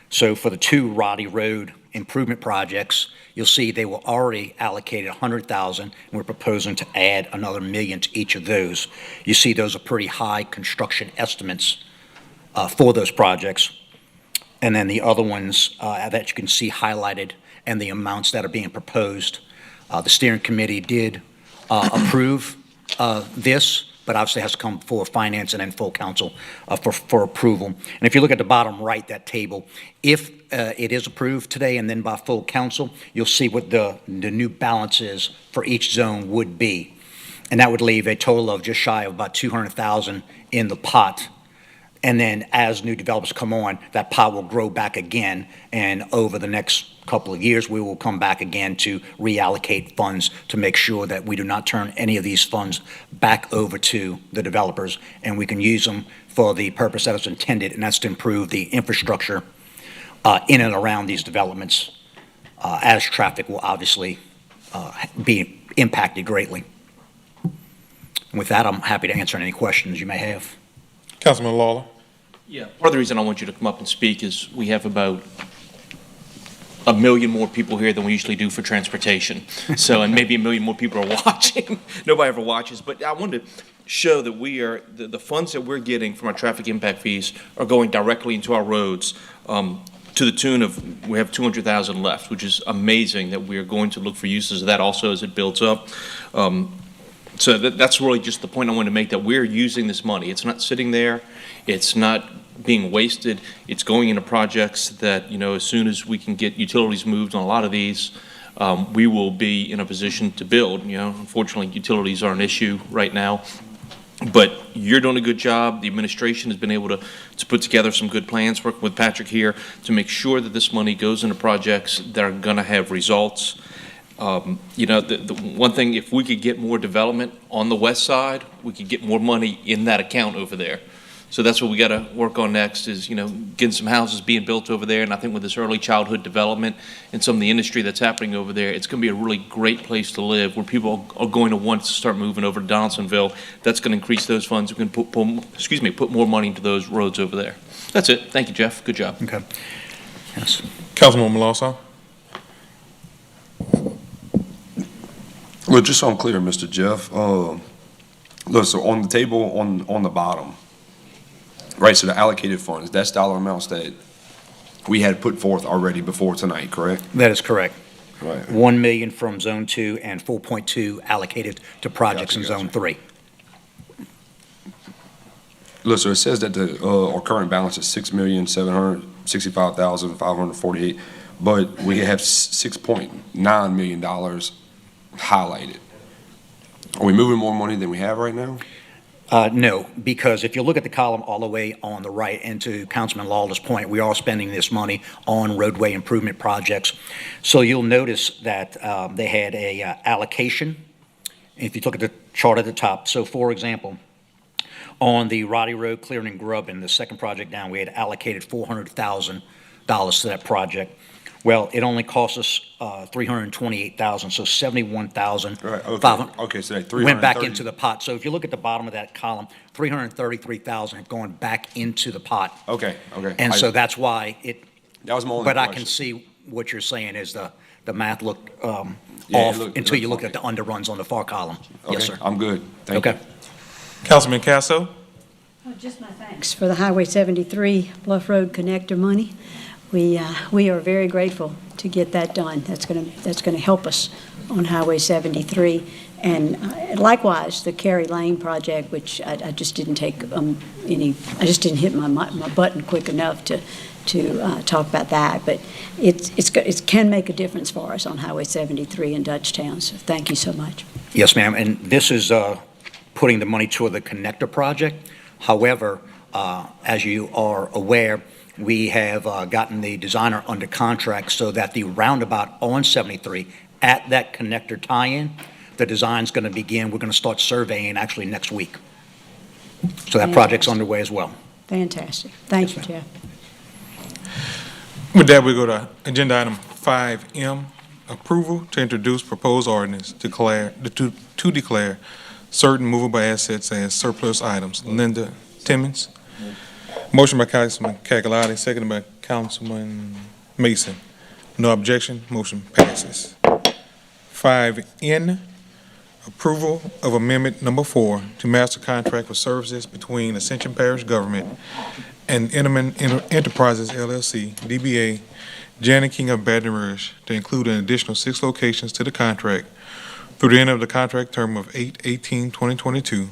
So for the two Roddy Road improvement projects, you'll see they were already allocated $100,000, and we're proposing to add another $1 million to each of those. You see those are pretty high construction estimates for those projects. And then the other ones that you can see highlighted and the amounts that are being proposed. The steering committee did approve this, but obviously has to come before finance and then full council for approval. And if you look at the bottom right, that table, if it is approved today and then by full council, you'll see what the new balances for each zone would be. And that would leave a total of just shy of about $200,000 in the pot. And then as new developers come on, that pot will grow back again. And over the next couple of years, we will come back again to reallocate funds to make sure that we do not turn any of these funds back over to the developers, and we can use them for the purpose that is intended, and that's to improve the infrastructure in and around these developments, as traffic will obviously be impacted greatly. And with that, I'm happy to answer any questions you may have. Councilman Lawler. Yeah, part of the reason I want you to come up and speak is we have about a million more people here than we usually do for transportation. So, and maybe a million more people are watching. Nobody ever watches, but I wanted to show that we are, the funds that we're getting from our traffic impact fees are going directly into our roads, to the tune of, we have 200,000 left, which is amazing that we are going to look for uses of that also as it builds up. So that's really just the point I wanted to make, that we're using this money. It's not sitting there. It's not being wasted. It's going into projects that, you know, as soon as we can get utilities moved on a lot of these, we will be in a position to build. You know, unfortunately, utilities are an issue right now. But you're doing a good job. The administration has been able to put together some good plans, working with Patrick here, to make sure that this money goes into projects that are going to have results. You know, the one thing, if we could get more development on the west side, we could get more money in that account over there. So that's what we got to work on next, is, you know, getting some houses being built over there. And I think with this early childhood development and some of the industry that's happening over there, it's going to be a really great place to live, where people are going to want to start moving over to Donaldsonville. That's going to increase those funds. We can put more money into those roads over there. That's it. Thank you, Jeff. Good job. Okay. Yes. Councilman Malasa? Well, just so I'm clear, Mr. Jeff, look, so on the table on the bottom, right, so the allocated funds, that's dollar amounts that we had put forth already before tonight, correct? That is correct. Right. 1 million from Zone 2 and 4.2 allocated to projects in Zone 3. Look, so it says that our current balance is $6,765,548, but we have $6.9 million highlighted. Are we moving more money than we have right now? No, because if you look at the column all the way on the right, and to Councilman Lawler's point, we are spending this money on roadway improvement projects. So you'll notice that they had a allocation. If you look at the chart at the top, so for example, on the Roddy Road clearing and grubbing, the second project down, we had allocated $400,000 to that project. Well, it only cost us $328,000, so $71,000. Right, okay, so that went back into the pot. So if you look at the bottom of that column, $333,000 have gone back into the pot. Okay. And so that's why it. That was my only But I question. can see what you're saying is the math looked Yeah, off it until you looked look at the underruns on the far column. Yes, Okay, sir. I'm good. Thank you. Okay. Councilman Casso? Just my thanks for the Highway 73 Bluff Road Connector money. We are very grateful to get that done. That's going to help us on Highway 73. And likewise, the Kerry Lane project, which I just didn't take I just didn't hit my button quick enough to talk about that. But it can make a difference for us on Highway 73 in Dutchtown. So thank you so much. Yes, ma'am. And this is putting the money toward the connector project. However, as you are aware, we have gotten the designer under contract so that the roundabout on 73 at that connector tie-in, the design's going to begin. We're going to start surveying actually next week. So that project's underway as well. Fantastic. Thank you, Jeff. With that, we go to agenda item 5M, approval to introduce proposed ordinance to declare certain movable assets as surplus items. Linda Timmons. Motion by Councilman Cagalati, seconded by Councilman Mason. No objection, motion passes. 5N, approval of amendment number 4 to master contract for services between Ascension Parish Government and Inman Enterprises LLC, DBA Janet King of Baton Rouge, to include an additional 6 locations to the contract through the end of the contract term of 8/18/2022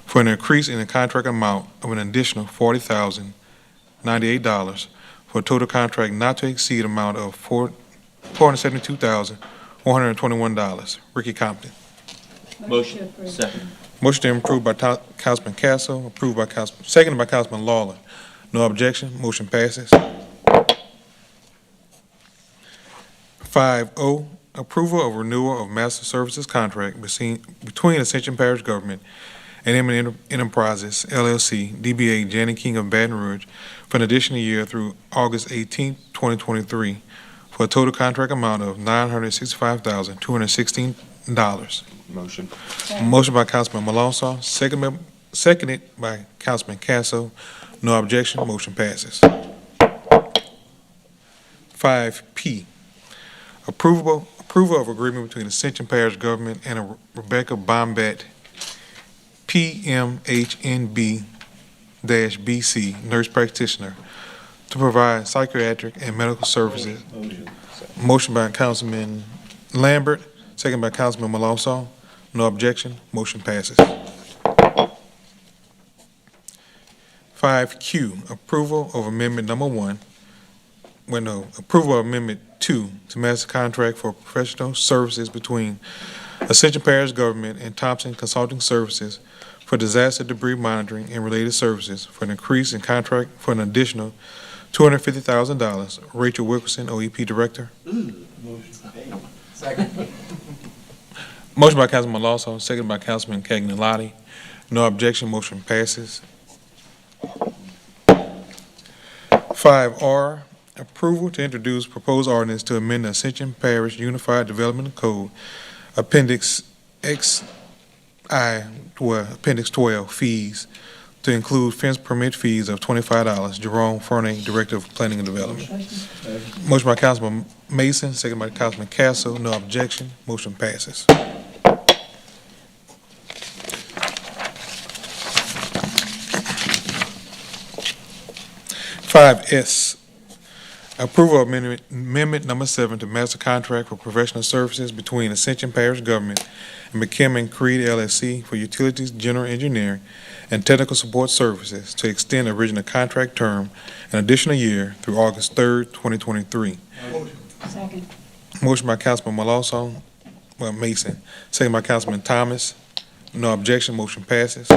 for an increase in the contract amount of an additional $40,098 for a total contract not to exceed amount of $472,121. Ricky Compton. Motion. Second. Motion approved by Councilman Casso, seconded by Councilman Lawler. No objection, motion passes. 5O, approval of renewal of master services contract between Ascension Parish Government and Inman Enterprises LLC, DBA Janet King of Baton Rouge, for an additional year through August 18, 2023, for a total contract amount of $965,216. Motion. Motion by Councilman Malonzo, seconded by Councilman Casso. No objection, motion passes. 5P, Approval of agreement between Ascension Parish Government and Rebecca Bombett, PMHNB-BC, nurse practitioner, to provide psychiatric and medical services. Motion by Councilman Lambert, second by Councilman Malonzo. No objection, motion passes. 5Q, approval of amendment number 1, approval of amendment 2 to master contract for professional services between Ascension Parish Government and Thompson Consulting Services for disaster debris monitoring and related services for an increase in contract for an additional $250,000. Rachel Wilkerson, OEP Director. Second. Motion by Councilman Lawson, second by Councilman Cagnolati. No objection, motion passes. 5R, approval to introduce proposed ordinance to amend the Ascension Parish Unified Development Code, Appendix XI, Appendix 12, fees, to include fence permit fees of $25. Jerome Fernie, Director of Planning and Development. Motion by Councilman Mason, second by Councilman Castle. No objection, motion passes. 5S, approval of amendment number 7 to master contract for professional services between Ascension Parish Government and McKim and Creed LLC for utilities, general engineering, and technical support services to extend the original contract term an additional year through August 3rd, 2023. Second. Motion by Councilman Mason, second by Councilman Thomas. No objection, motion passes.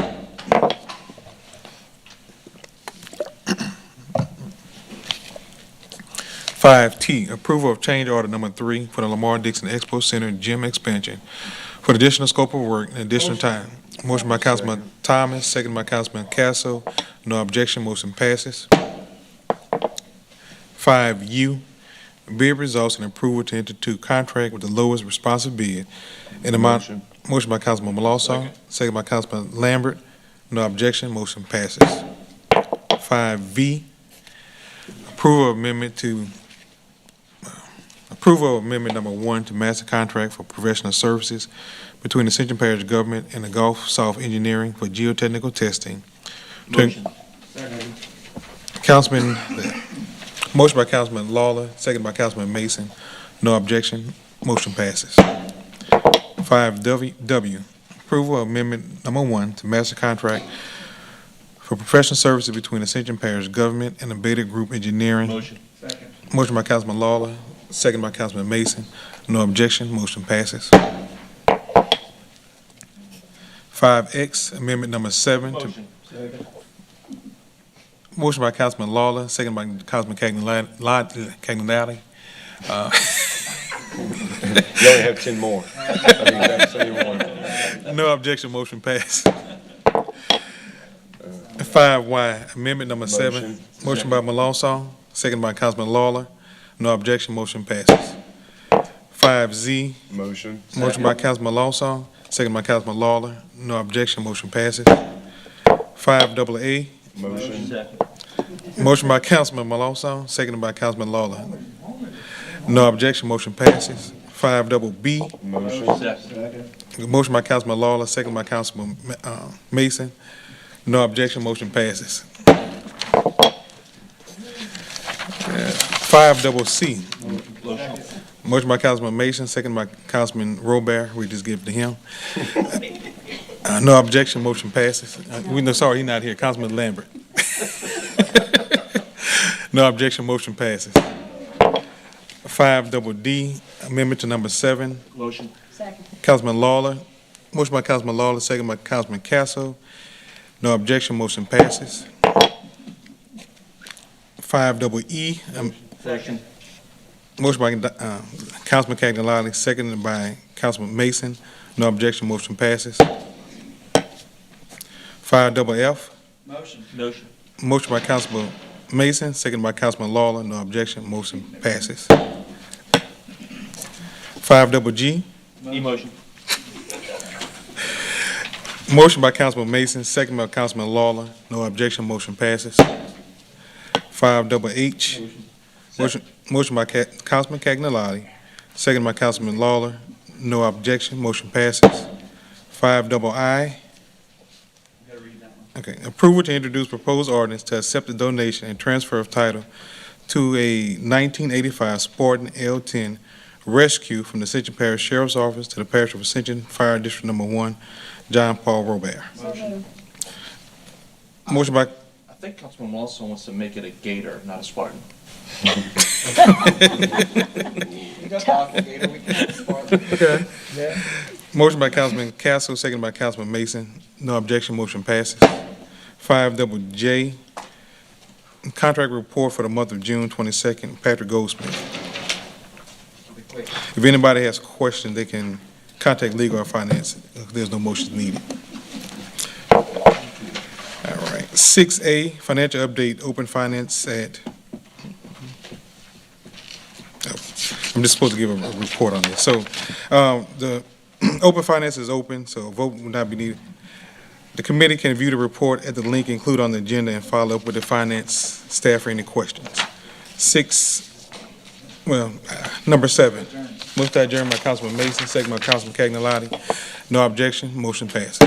5T, approval of change order number 3 for the Lamar Dixon Expo Center gym expansion for the additional scope of work and additional time. Motion by Councilman Thomas, second by Councilman Castle. No objection, motion passes. 5U, bid results in approval to enter into contract with the lowest responsive bid in amount. Motion by Councilman Malonzo, second by Councilman Lambert. No objection, motion passes. 5V, approval of amendment number 1 to master contract for professional services between the Ascension Parish Government and the Gulf South Engineering for geotechnical testing. Motion by Councilman Lawler, second by Councilman Mason. No objection, motion passes. 5W, approval of amendment number 1 to master contract for professional services between Ascension Parish Government and the Beta Group Engineering. Motion by Councilman Lawler, second by Councilman Mason. No objection, motion passes. 5X, amendment number 7. Motion by Councilman Lawler, second by Councilman Cagnolati. You only have 10 more. No objection, motion passed. 5Y, amendment number 7. Motion by Malonzo, second by Councilman Lawler. No objection, motion passes. 5Z. Motion by Councilman Malonzo, second by Councilman Lawler. No objection, motion passes. 5AA. Motion by Councilman Malonzo, seconded by Councilman Lawler. No objection, motion passes. 5BB. Motion by Councilman Lawler, seconded by Councilman Mason. No objection, motion passes. 5CC. Motion by Councilman Mason, seconded by Councilman Robert. We just give it to him. No objection, motion passes. Sorry, he's not here. Councilman Lambert. No objection, motion passes. 5DD, amendment to number 7. Motion. Councilman Lawler. Motion by Councilman Lawler, second by Councilman Castle. No objection, motion passes. 5EE. Motion by Councilman Cagnolati, seconded by Councilman Mason. No objection, motion passes. 5FF. Motion by Councilman Mason, seconded by Councilman Lawler. No objection, motion passes. 5GG. Motion. Motion by Councilman Mason, second by Councilman Lawler. No objection, motion passes. 5HH. Motion by Councilman Cagnolati, second by Councilman Lawler. No objection, motion passes. 5-I. Okay, approval to introduce proposed ordinance to accept the donation and transfer of title to a 1985 Spartan L10 rescue from the Ascension Parish Sheriff's Office to the Parish of Ascension Fire District Number 1, John Paul Robert. Motion by, I think Councilman Walsall wants to make it a Gator, not a Spartan. okay. Motion by Councilman Castle, second by Councilman Mason. No objection, motion passes. 5-J, contract report for the month of June 22nd, Patrick Goldsmith. If anybody has questions, they can contact legal or finance. There's no motions needed. All right. 6A, financial update, open finance at, I'm just supposed to give a report on this. So the open finance is open, so a vote will not be needed. The committee can view the report at the link included on the agenda and follow up with the finance staff for any questions. Number 7. Motion to adjourn by Councilman Mason, second by Councilman Cagnolati. No objection, motion passes.